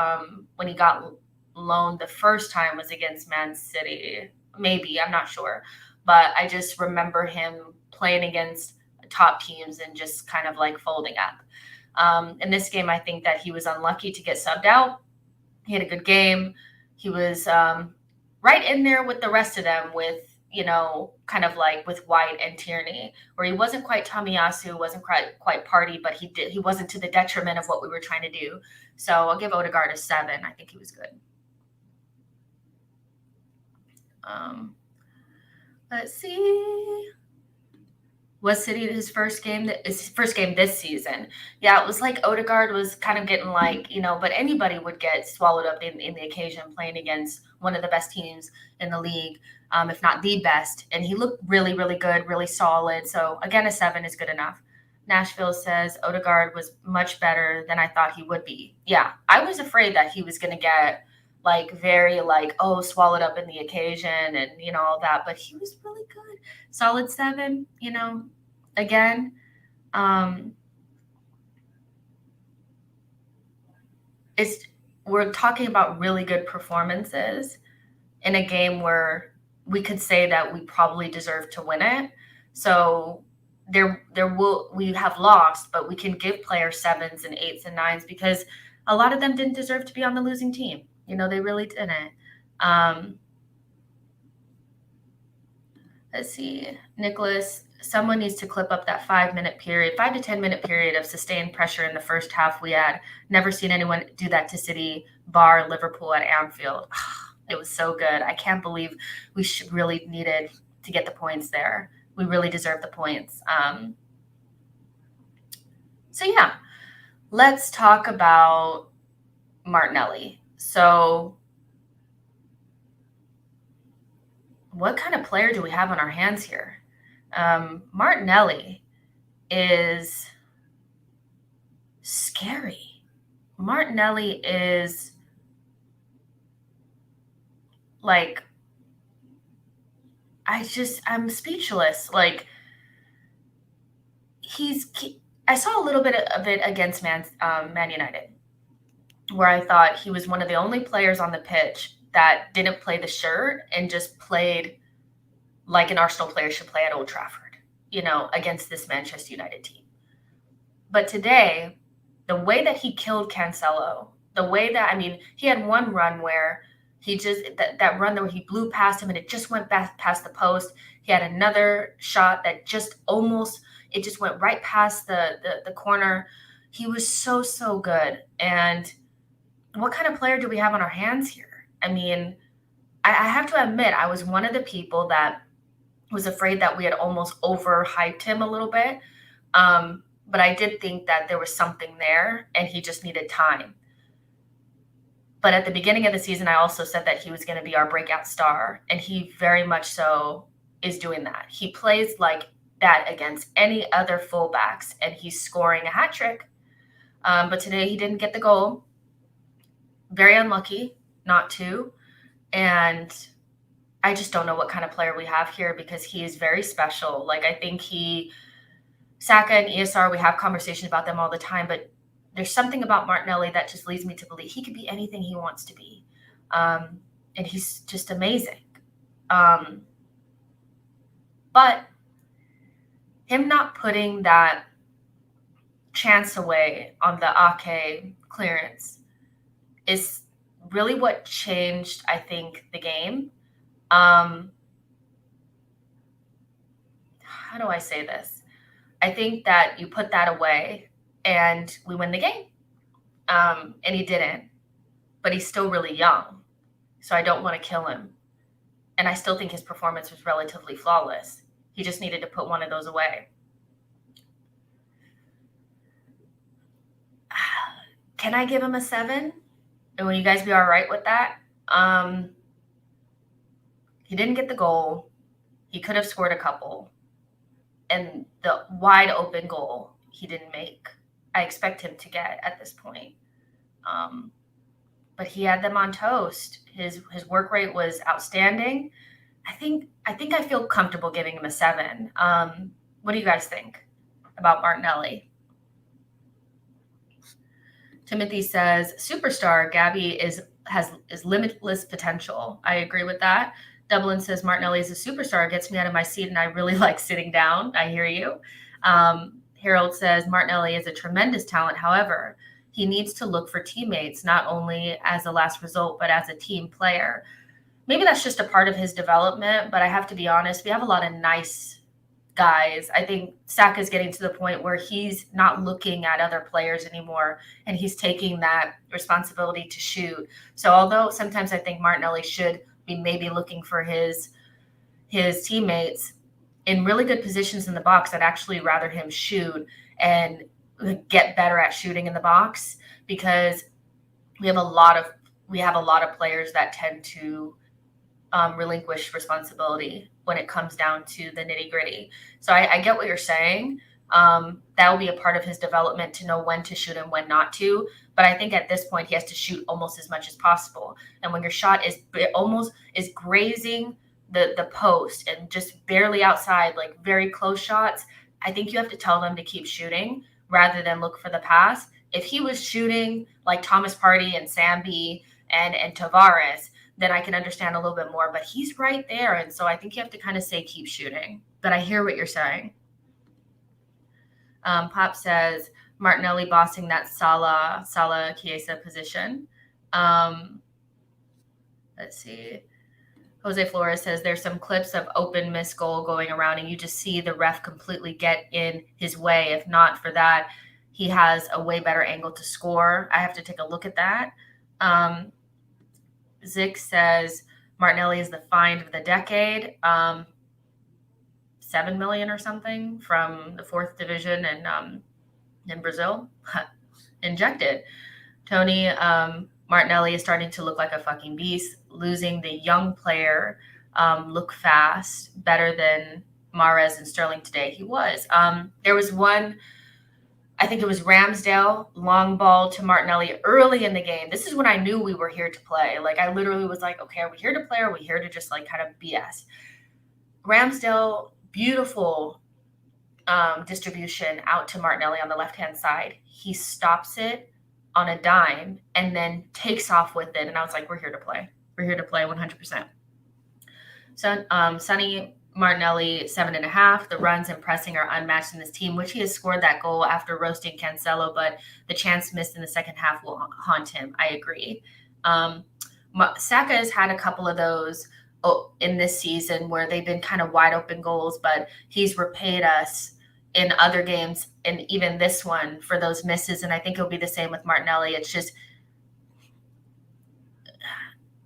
when he got loaned the first time was against Man City. Maybe, I'm not sure. But I just remember him playing against top teams and just kind of like folding up. In this game, I think that he was unlucky to get subbed out. He had a good game. He was right in there with the rest of them with, kind of like with White and Tierney, where he wasn't quite Tomiyasu, wasn't quite Party, but he wasn't to the detriment of what we were trying to do. So I'll give Odegaard a 7. I think he was good. Let's see. Was City his first game this season? Yeah, it was like Odegaard was kind of getting like, but anybody would get swallowed up in the occasion playing against one of the best teams in the league, if not the best. And he looked really, really good, really solid. So again, a 7 is good enough. Nashville says Odegaard was much better than I thought he would be. Yeah, I was afraid that he was going to get very swallowed up in the occasion and all that, but he was really good. Solid 7, again. We're talking about really good performances in a game where we could say that we probably deserve to win it. So we have lost, but we can give players 7s and 8s and 9s because a lot of them didn't deserve to be on the losing team. They really didn't. Let's see. Nicholas, someone needs to clip up that 5 to 10 minute period of sustained pressure in the first half. We had never seen anyone do that to City, bar Liverpool at Anfield. It was so good. I can't believe we really needed to get the points there. We really deserve the points. So yeah, let's talk about Martinelli. So what kind of player do we have on our hands here? Martinelli is scary. Martinelli is I'm speechless. I saw a little bit of it against Man United, where I thought he was one of the only players on the pitch that didn't play the shirt and just played like an Arsenal player should play at Old Trafford, against this Manchester United team. But today, the way that he killed Cancelo, the way that, he had one run where he just, that run where he blew past him and it just went past the post. He had another shot that just it just went right past the corner. He was so, so good. And what kind of player do we have on our hands here? I have to admit, I was one of the people that was afraid that we had almost overhyped him a little bit. But I did think that there was something there and he just needed time. But at the beginning of the season, I also said that he was going to be our breakout star. And he very much so is doing that. He plays like that against any other fullbacks and he's scoring a hat trick. But today he didn't get the goal. Very unlucky not to. And I just don't know what kind of player we have here because he is very special. Like, I think Saka and ESR, we have conversations about them all the time, but there's something about Martinelli that just leads me to believe he could be anything he wants to be. And he's just amazing. But him not putting that chance away on the Ake clearance is really what changed, I think, the game. How do I say this? I think that you put that away and we win the game. And he didn't, but he's still really young. So I don't want to kill him. And I still think his performance was relatively flawless. He just needed to put one of those away. Can I give him a 7? And will you guys be all right with that? He didn't get the goal. He could have scored a couple. And the wide open goal he didn't make. I expect him to get at this point. But he had them on toast. His work rate was outstanding. I think I feel comfortable giving him a 7. What do you guys think about Martinelli? Timothy says, superstar, Gabby is limitless potential. I agree with that. Dublin says, Martinelli is a superstar, gets me out of my seat, and I really like sitting down. I hear you. Harold says, Martinelli is a tremendous talent. However, he needs to look for teammates, not only as a last result, but as a team player. Maybe that's just a part of his development, but I have to be honest, we have a lot of nice guys. I think Saka is getting to the point where he's not looking at other players anymore, and he's taking that responsibility to shoot. So although sometimes I think Martinelli should be maybe looking for his teammates in really good positions in the box, I'd actually rather him shoot and get better at shooting in the box, because we have a lot of players that tend to relinquish responsibility when it comes down to the nitty gritty. So I get what you're saying. That will be a part of his development to know when to shoot and when not to. But I think at this point he has to shoot almost as much as possible. And when your shot is grazing the post and just barely outside, like very close shots, I think you have to tell them to keep shooting rather than look for the pass. If he was shooting like Thomas Partey and Sambi and Tavares, then I can understand a little bit more. But he's right there. And so I think you have to kind of say keep shooting. But I hear what you're saying. Pop says, Martinelli bossing that Salah Chiesa position. Let's see. Jose Flores says there's some clips of open missed goal going around, and you just see the ref completely get in his way. If not for that, he has a way better angle to score. I have to take a look at that. Zick says Martinelli is the find of the decade. 7 million or something from the 4th division in Brazil. Injected. Tony, Martinelli is starting to look like a fucking beast. Losing the young player, look fast, better than Mahrez and Sterling today. He was. There was one, I think it was Ramsdale, long ball to Martinelli early in the game. This is when I knew we were here to play. Like, I literally was like, okay, are we here to play or are we here to just like kind of BS? Ramsdale, beautiful distribution out to Martinelli on the left-hand side. He stops it on a dime and then takes off with it. And I was like, we're here to play. We're here to play 100%. So Sonny Martinelli, 7.5. The runs and pressing are unmatched in this team, which he has scored that goal after roasting Cancelo, but the chance missed in the second half will haunt him. I agree. Saka has had a couple of those in this season where they've been kind of wide open goals, but he's repaid us in other games and even this one for those misses. And I think it'll be the same with Martinelli. It's just,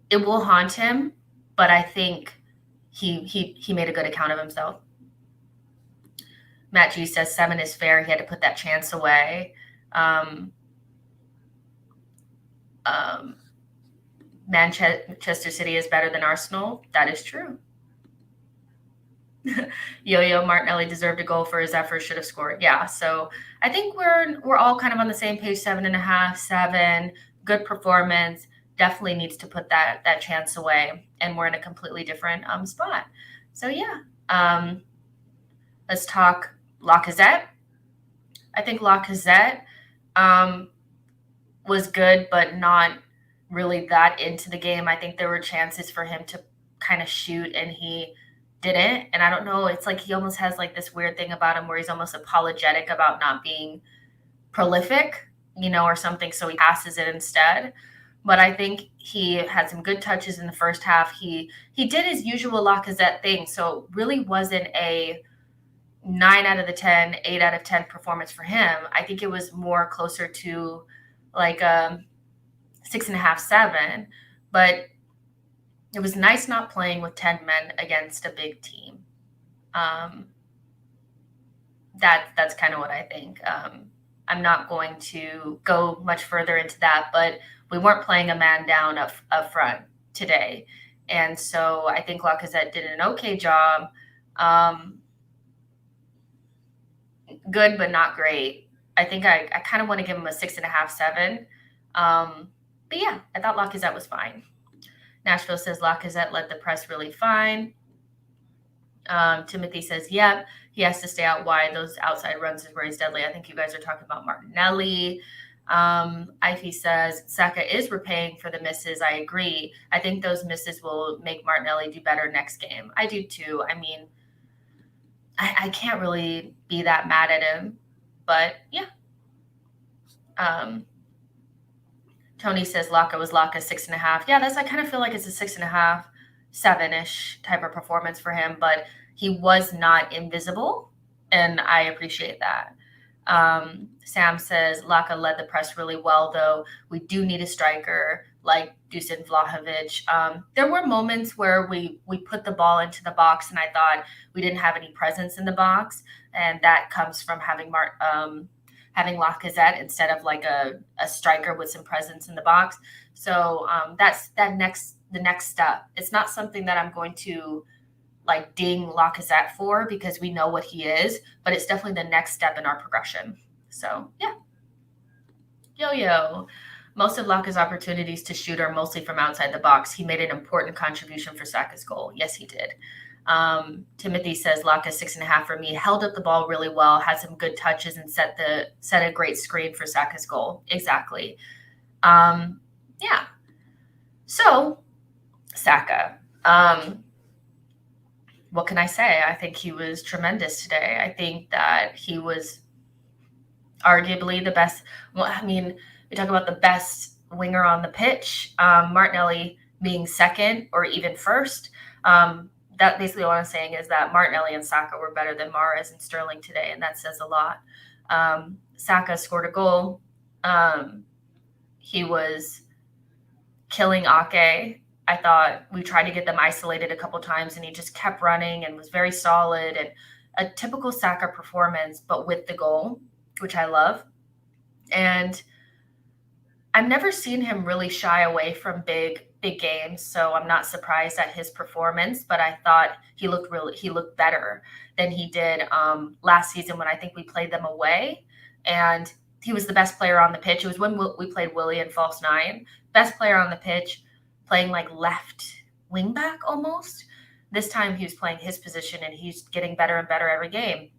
it will haunt him, but I think he made a good account of himself. Matt G says 7 is fair. He had to put that chance away. Manchester City is better than Arsenal. That is true. Yo-Yo, Martinelli deserved a goal for his effort, should have scored. Yeah, so I think we're all kind of on the same page. 7.5, 7, good performance. Definitely needs to put that chance away, and we're in a completely different spot. So yeah, let's talk Lacazette. I think Lacazette was good, but not really that into the game. I think there were chances for him to kind of shoot, and he didn't. And I don't know. It's like he almost has like this weird thing about him where he's almost apologetic about not being prolific, or something. So he passes it instead. But I think he had some good touches in the first half. He did his usual Lacazette thing. So it really wasn't a 9 out of the 10, 8 out of 10 performance for him. I think it was more closer to like a 6.5, 7. But it was nice not playing with 10 men against a big team. That's kind of what I think. I'm not going to go much further into that, but we weren't playing a man down up front today. And so I think Lacazette did an okay job. Good, but not great. I think I kind of want to give him a 6.5, 7. But yeah, I thought Lacazette was fine. Nashville says Lacazette led the press really fine. Timothy says, yep, he has to stay out wide. Those outside runs is where he's deadly. I think you guys are talking about Martinelli. Ify says, Saka is repaying for the misses. I agree. I think those misses will make Martinelli do better next game. I do too. I mean, I can't really be that mad at him. But yeah. Tony says Laka was Laka 6.5. Yeah, I kind of feel like it's a 6.5, 7-ish type of performance for him, but he was not invisible, and I appreciate that. Sam says Laka led the press really well, though. We do need a striker like Dusan Vlahovic. There were moments where we put the ball into the box, and I thought we didn't have any presence in the box, and that comes from having Lacazette instead of like a striker with some presence in the box. So that's the next step. It's not something that I'm going to like ding Lacazette for because we know what he is, but it's definitely the next step in our progression. So yeah. Yo. Most of Laka's opportunities to shoot are mostly from outside the box. He made an important contribution for Saka's goal. Yes, he did. Timothy says Laka 6.5 for me. Held up the ball really well, had some good touches, and set a great screen for Saka's goal. Exactly. Yeah. So Saka. What can I say? I think he was tremendous today. I think that he was arguably the best. Well, I mean, we talk about the best winger on the pitch. Martinelli being second or even first. That basically what I'm saying is that Martinelli and Saka were better than Mahrez and Sterling today, and that says a lot. Saka scored a goal. He was killing Ake. I thought we tried to get them isolated a couple times, and he just kept running and was very solid, and a typical Saka performance, but with the goal, which I love. And I've never seen him really shy away from big games, so I'm not surprised at his performance, but I thought he looked better than he did last season when I think we played them away, and he was the best player on the pitch. It was when we played Willie in false 9. Best player on the pitch, playing like left wing back almost. This time he was playing his position, and he's getting better and better every game.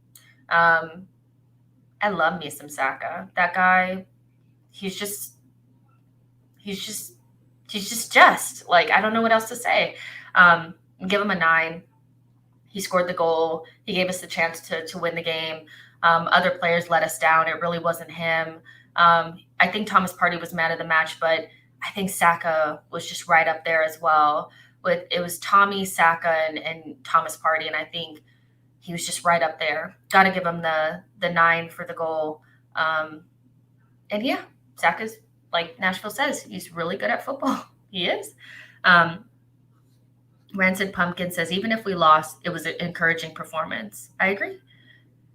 I love me some Saka. That guy, he's just like, I don't know what else to say. Give him a 9. He scored the goal. He gave us the chance to win the game. Other players let us down. It really wasn't him. I think Thomas Partey was man of the match, but I think Saka was just right up there as well. It was Tommy, Saka, and Thomas Partey, and I think he was just right up there. Got to give him the 9 for the goal. And yeah, Saka's, like Nashville says, he's really good at football. He is. Rancid Pumpkin says, even if we lost, it was an encouraging performance. I agree.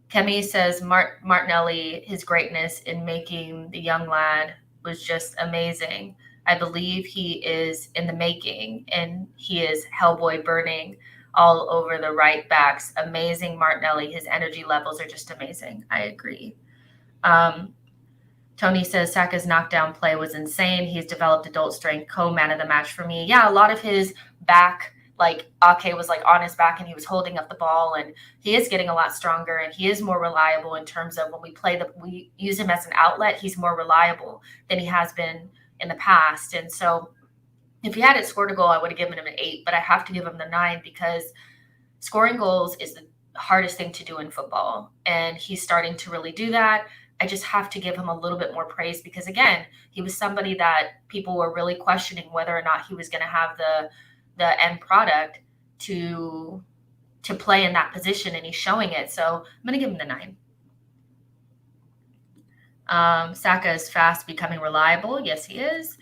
Kemi says, Martinelli, his greatness in making the young lad was just amazing. I believe he is in the making, and he is Hellboy burning all over the right backs. Amazing Martinelli. His energy levels are just amazing. I agree. Tony says Saka's knockdown play was insane. He's developed adult strength, co-man of the match for me. Yeah, a lot of his back, like Ake was like on his back and he was holding up the ball, and he is getting a lot stronger and he is more reliable in terms of when we use him as an outlet, he's more reliable than he has been in the past. And so if he hadn't scored a goal, I would have given him an 8, but I have to give him the 9 because scoring goals is the hardest thing to do in football. And he's starting to really do that. I just have to give him a little bit more praise because, again, he was somebody that people were really questioning whether or not he was going to have the end product to play in that position, and he's showing it. So I'm going to give him the 9. Saka is fast, becoming reliable. Yes, he is.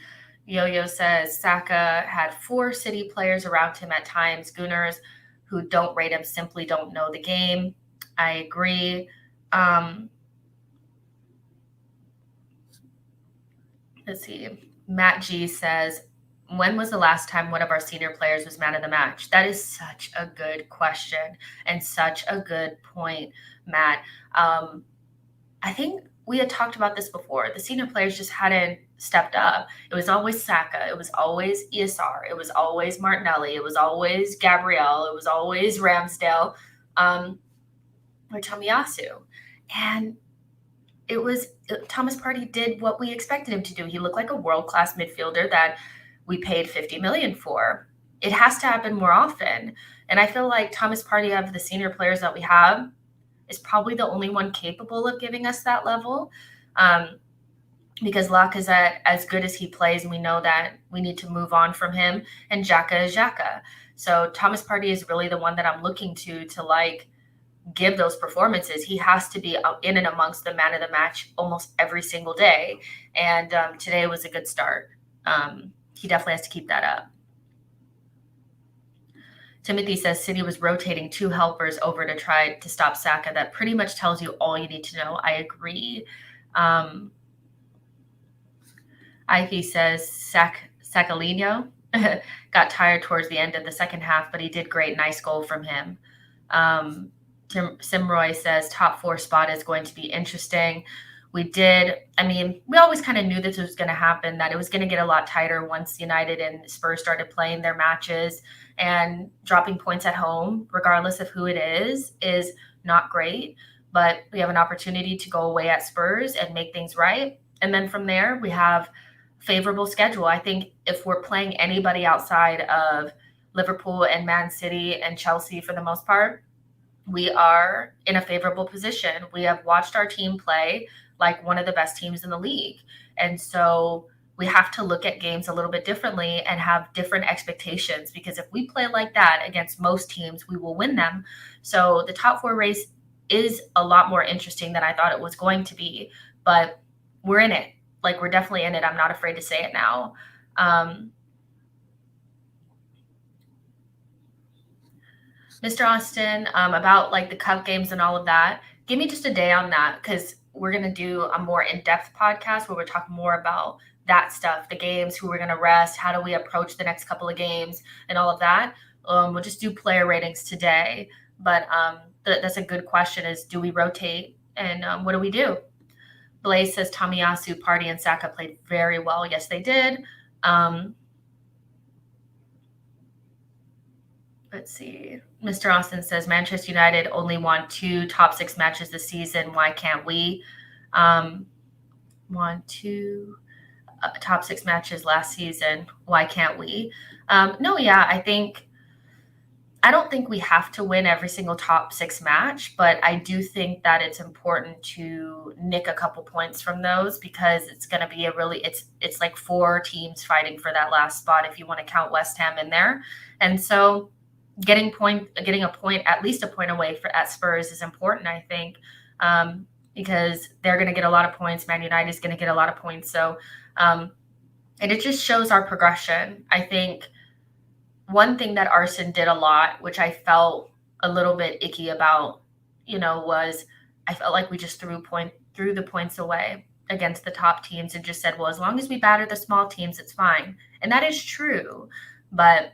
Yo-Yo says Saka had 4 City players around him at times. Gooners who don't rate him simply don't know the game. I agree. Let's see. Matt G says, when was the last time one of our senior players was man of the match? That is such a good question and such a good point, Matt. I think we had talked about this before. The senior players just hadn't stepped up. It was always Saka. It was always ESR. It was always Martinelli. It was always Gabrielle. It was always Ramsdale, or Tomiyasu. And Thomas Partey did what we expected him to do. He looked like a world-class midfielder that we paid $50 million for. It has to happen more often. And I feel like Thomas Partey, of the senior players that we have, is probably the only one capable of giving us that level. Because Lacazette, as good as he plays, we know that we need to move on from him, and Xhaka is Xhaka. So Thomas Partey is really the one that I'm looking to like give those performances. He has to be in and amongst the man of the match almost every single day. And today was a good start. He definitely has to keep that up. Timothy says City was rotating 2 helpers over to try to stop Saka. That pretty much tells you all you need to know. I agree. Ivy says Sacalino got tired towards the end of the second half, but he did great. Nice goal from him. Simroy says top 4 spot is going to be interesting. We always kind of knew this was going to happen, that it was going to get a lot tighter once United and Spurs started playing their matches, and dropping points at home, regardless of who it is not great. But we have an opportunity to go away at Spurs and make things right. And then from there, we have favorable schedule. I think if we're playing anybody outside of Liverpool and Man City and Chelsea for the most part, we are in a favorable position. We have watched our team play like one of the best teams in the league. And so we have to look at games a little bit differently and have different expectations, because if we play like that against most teams, we will win them. So the top 4 race is a lot more interesting than I thought it was going to be, but we're in it. Like, we're definitely in it. I'm not afraid to say it now. Mr. Austin, about like the cup games and all of that, give me just a day on that, because we're going to do a more in-depth podcast where we're talking more about that stuff, the games, who we're going to rest, how do we approach the next couple of games and all of that. We'll just do player ratings today. But that's a good question, is do we rotate, and what do we do? Blaze says Tomiyasu, Partey, and Saka played very well. Yes, they did. Let's see. Mr. Austin says Manchester United only won 2 top 6 matches this season. Why can't we? Won 2 top 6 matches last season. Why can't we? I don't think we have to win every single top 6 match, but I do think that it's important to nick a couple points from those, because it's going to be it's like 4 teams fighting for that last spot if you want to count West Ham in there. And so getting a point, at least a point away at Spurs is important, I think, because they're going to get a lot of points. Man United is going to get a lot of points. So, and it just shows our progression. I think one thing that Arsenal did a lot, which I felt a little bit icky about, was I felt like we just threw the points away against the top teams and just said, well, as long as we batter the small teams, it's fine. And that is true. But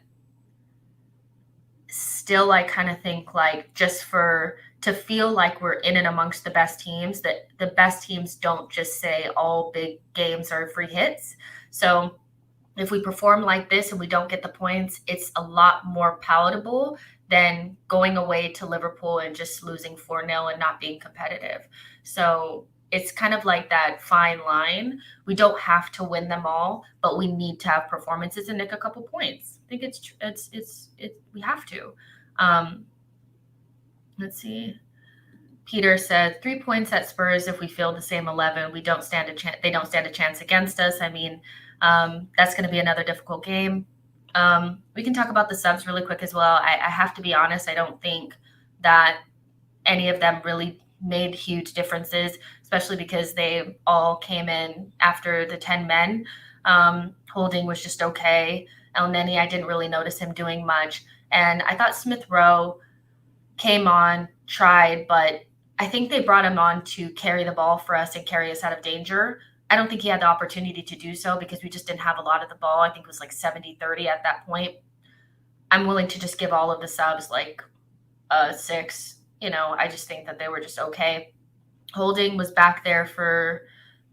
still, I kind of think, like, just for to feel like we're in and amongst the best teams, that the best teams don't just say all big games are free hits. So if we perform like this and we don't get the points, it's a lot more palatable than going away to Liverpool and just losing 4-0 and not being competitive. So it's kind of like that fine line. We don't have to win them all, but we need to have performances and nick a couple points. I think it's we have to. Let's see. Peter said 3 points at Spurs. If we field the same 11, we don't stand a chance. They don't stand a chance against us. I mean, that's going to be another difficult game. We can talk about the subs really quick as well. I have to be honest. I don't think that any of them really made huge differences, especially because they all came in after the 10 men. Holding was just okay. El Neni, I didn't really notice him doing much. And I thought Smith Rowe came on, tried, but I think they brought him on to carry the ball for us and carry us out of danger. I don't think he had the opportunity to do so because we just didn't have a lot of the ball. I think it was like 70-30 at that point. I'm willing to just give all of the subs like a 6. I just think that they were just okay. Holding was back there for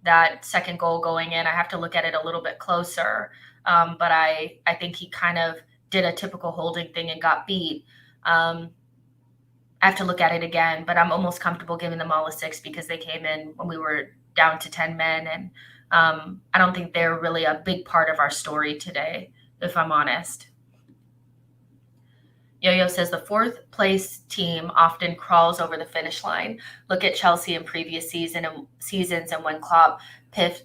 that second goal going in. I have to look at it a little bit closer. But I think he kind of did a typical Holding thing and got beat. I have to look at it again, but I'm almost comfortable giving them all a 6 because they came in when we were down to 10 men. And I don't think they're really a big part of our story today, if I'm honest. Yo-Yo says the 4th place team often crawls over the finish line. Look at Chelsea in previous seasons and when Klopp pit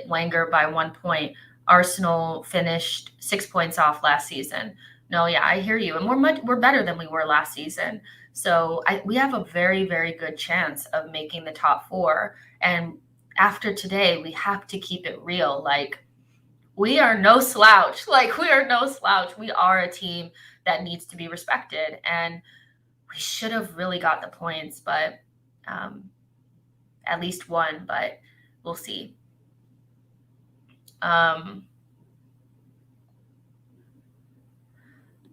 Wenger by 1 point. Arsenal finished 6 points off last season. No, yeah, I hear you. And we're better than we were last season. So we have a very, very good chance of making the top 4. And after today, we have to keep it real. Like, we are no slouch. We are a team that needs to be respected. And we should have really got the points, but at least 1, but we'll see.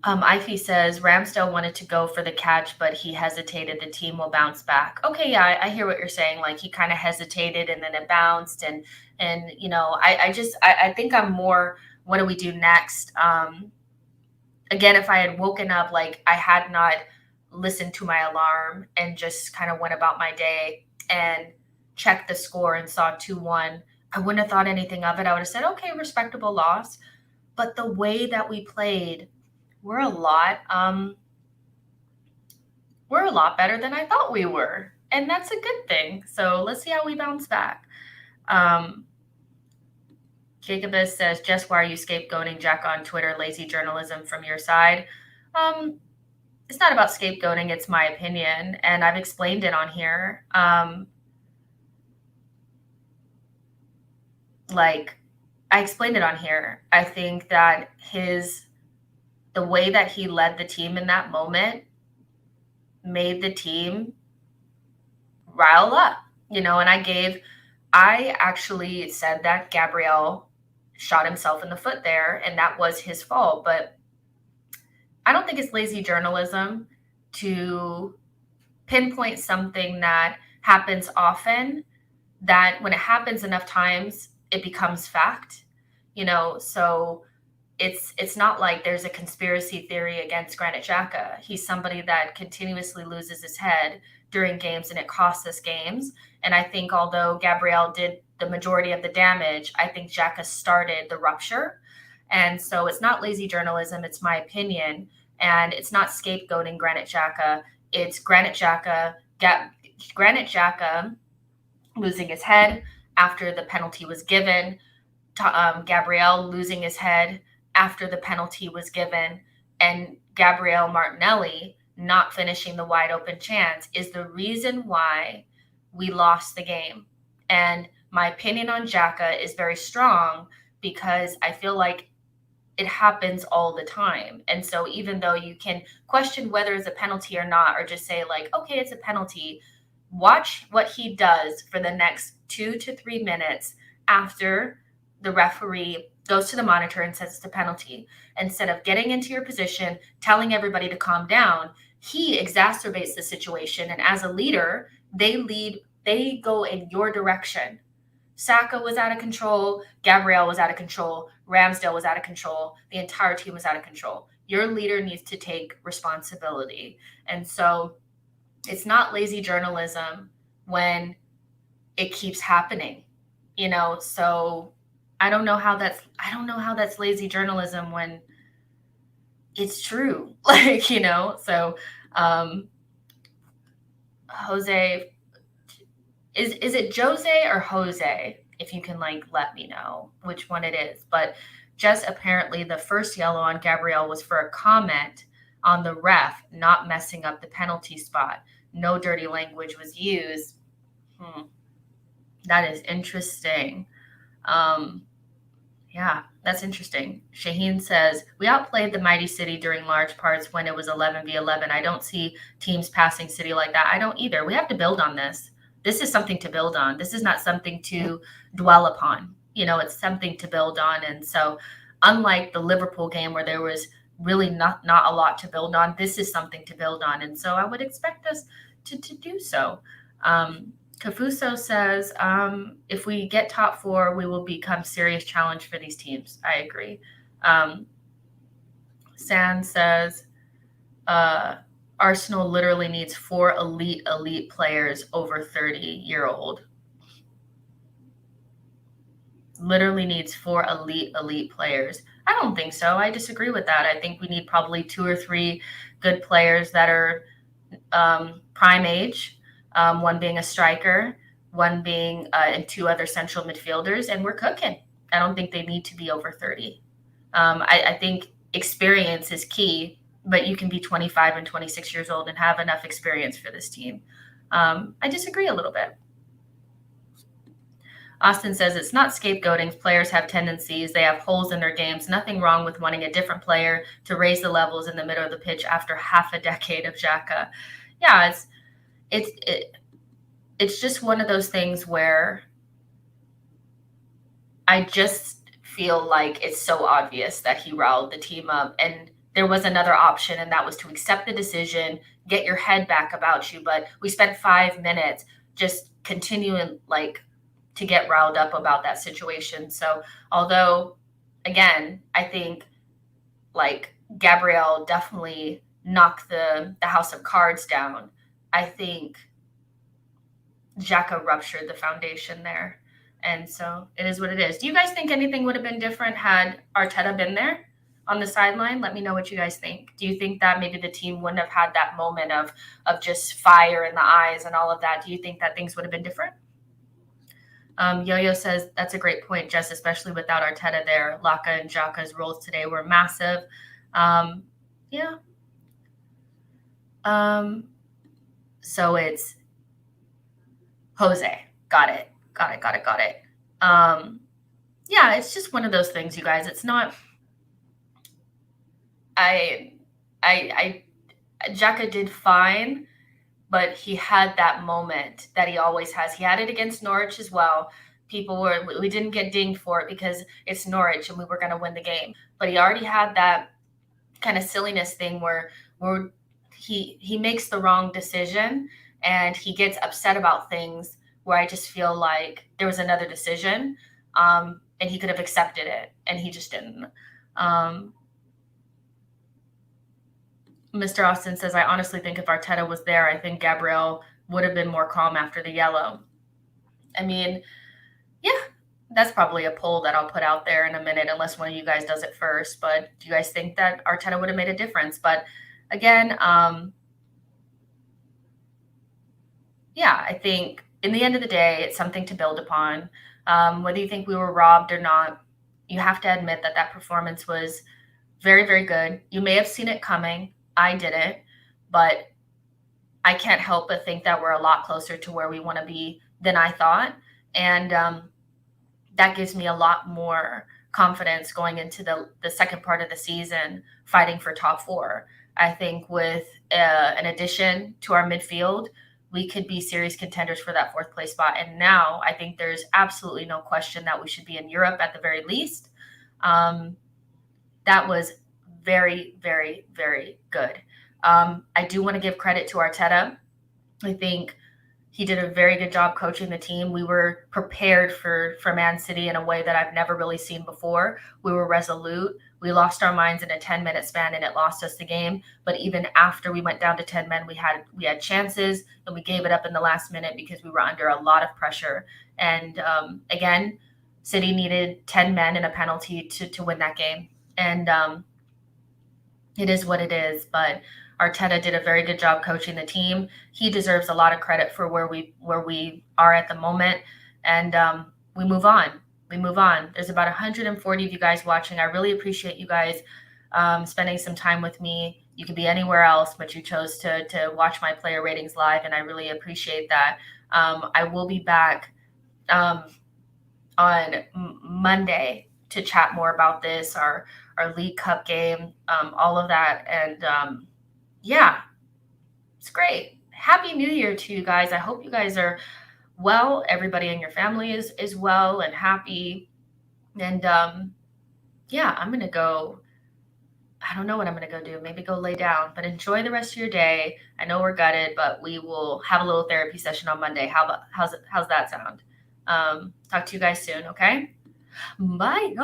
Ify says Ramsdale wanted to go for the catch, but he hesitated. The team will bounce back. Okay, yeah, I hear what you're saying. Like, he kind of hesitated and then it bounced. And I think I'm more, what do we do next? Again, if I had woken up, like I had not listened to my alarm and just kind of went about my day and checked the score and saw 2-1, I wouldn't have thought anything of it. I would have said, okay, respectable loss. But the way that we played, we're a lot better than I thought we were. And that's a good thing. So let's see how we bounce back. Jacobus says, Jess, why are you scapegoating Jack on Twitter? Lazy journalism from your side. It's not about scapegoating. It's my opinion. And I've explained it on here. I explained it on here. I think that the way that he led the team in that moment made the team rile up, and I actually said that Gabriel shot himself in the foot there and that was his fault. But I don't think it's lazy journalism to pinpoint something that happens often, that when it happens enough times, it becomes fact, so it's not like there's a conspiracy theory against Granit Xhaka. He's somebody that continuously loses his head during games and it costs us games. And I think although Gabriel did the majority of the damage, I think Xhaka started the rupture. And so it's not lazy journalism, it's my opinion. And it's not scapegoating Granit Xhaka. It's Granit Xhaka losing his head after the penalty was given. Gabriel losing his head after the penalty was given, and Gabriel Martinelli not finishing the wide open chance is the reason why we lost the game. And my opinion on Xhaka is very strong because I feel like it happens all the time. And so even though you can question whether it's a penalty or not, or just say like, okay, it's a penalty, watch what he does for the next 2 to 3 minutes after the referee goes to the monitor and says it's a penalty. Instead of getting into your position, telling everybody to calm down, he exacerbates the situation. And as a leader, they go in your direction. Saka was out of control. Gabrielle was out of control. Ramsdale was out of control. The entire team was out of control. Your leader needs to take responsibility. And so it's not lazy journalism when it keeps happening, so I don't know how that's lazy journalism when it's true. So Jose, is it Jose or Jose? If you can let me know which one it is. But just apparently the first yellow on Gabrielle was for a comment on the ref not messing up the penalty spot. No dirty language was used. That is interesting. Yeah, that's interesting. Shaheen says, we outplayed the mighty City during large parts when it was 11v11. I don't see teams passing City like that. I don't either. We have to build on this. This is something to build on. This is not something to dwell upon. It's something to build on. And so unlike the Liverpool game where there was really not a lot to build on, this is something to build on. And so I would expect us to do so. Kafuso says, if we get top 4, we will become serious challenge for these teams. I agree. San says, Arsenal literally needs 4 elite players over 30-year-old. Literally needs 4 elite players. I don't think so. I disagree with that. I think we need probably 2 or 3 good players that are prime age. One being a striker, one being and 2 other central midfielders, and we're cooking. I don't think they need to be over 30. I think experience is key, but you can be 25 and 26 years old and have enough experience for this team. I disagree a little bit. Austin says it's not scapegoating. Players have tendencies. They have holes in their games. Nothing wrong with wanting a different player to raise the levels in the middle of the pitch after half a decade of Xhaka. Yeah, it's just one of those things where I just feel like it's so obvious that he riled the team up, and there was another option, and that was to accept the decision, get your head back about you. But we spent 5 minutes just continuing to get riled up about that situation. So although, again, I think Gabrielle definitely knocked the house of cards down, I think Xhaka ruptured the foundation there. And so it is what it is. Do you guys think anything would have been different had Arteta been there on the sideline? Let me know what you guys think. Do you think that maybe the team wouldn't have had that moment of just fire in the eyes and all of that? Do you think that things would have been different? Yo-Yo says, that's a great point, Jess, especially without Arteta there. Laka and Xhaka's roles today were massive. Yeah. So it's Jose. Got it. Yeah, it's just one of those things, you guys. It's not. Xhaka did fine, but he had that moment that he always has. He had it against Norwich as well. We didn't get dinged for it because it's Norwich and we were going to win the game. But he already had that kind of silliness thing where he makes the wrong decision and he gets upset about things where I just feel like there was another decision and he could have accepted it and he just didn't. Mr. Austin says, I honestly think if Arteta was there, I think Gabrielle would have been more calm after the yellow. I mean, yeah, that's probably a poll that I'll put out there in a minute, unless one of you guys does it first. But do you guys think that Arteta would have made a difference? But again, yeah, I think in the end of the day, it's something to build upon. Whether you think we were robbed or not, you have to admit that performance was very, very good. You may have seen it coming. I didn't, but I can't help but think that we're a lot closer to where we want to be than I thought. And that gives me a lot more confidence going into the second part of the season, fighting for top 4. I think with an addition to our midfield, we could be serious contenders for that 4th place spot. And now I think there's absolutely no question that we should be in Europe at the very least. That was very, very, very good. I do want to give credit to Arteta. I think he did a very good job coaching the team. We were prepared for Man City in a way that I've never really seen before. We were resolute. We lost our minds in a 10-minute span, and it lost us the game. But even after we went down to 10 men, we had chances, and we gave it up in the last minute because we were under a lot of pressure. And again, City needed 10 men and a penalty to win that game. And it is what it is. But Arteta did a very good job coaching the team. He deserves a lot of credit for where we are at the moment, and we move on. We move on. There's about 140 of you guys watching. I really appreciate you guys spending some time with me. You could be anywhere else, but you chose to watch my player ratings live, and I really appreciate that. I will be back on Monday to chat more about this, our League Cup game, all of that, and yeah, it's great. Happy New Year to you guys. I hope you guys are well. Everybody in your family is well and happy. And yeah, I'm gonna go. I don't know what I'm gonna go do. Maybe go lay down. But enjoy the rest of your day. I know we're gutted, but we will have a little therapy session on Monday. How's that sound? Talk to you guys soon. Okay. Bye.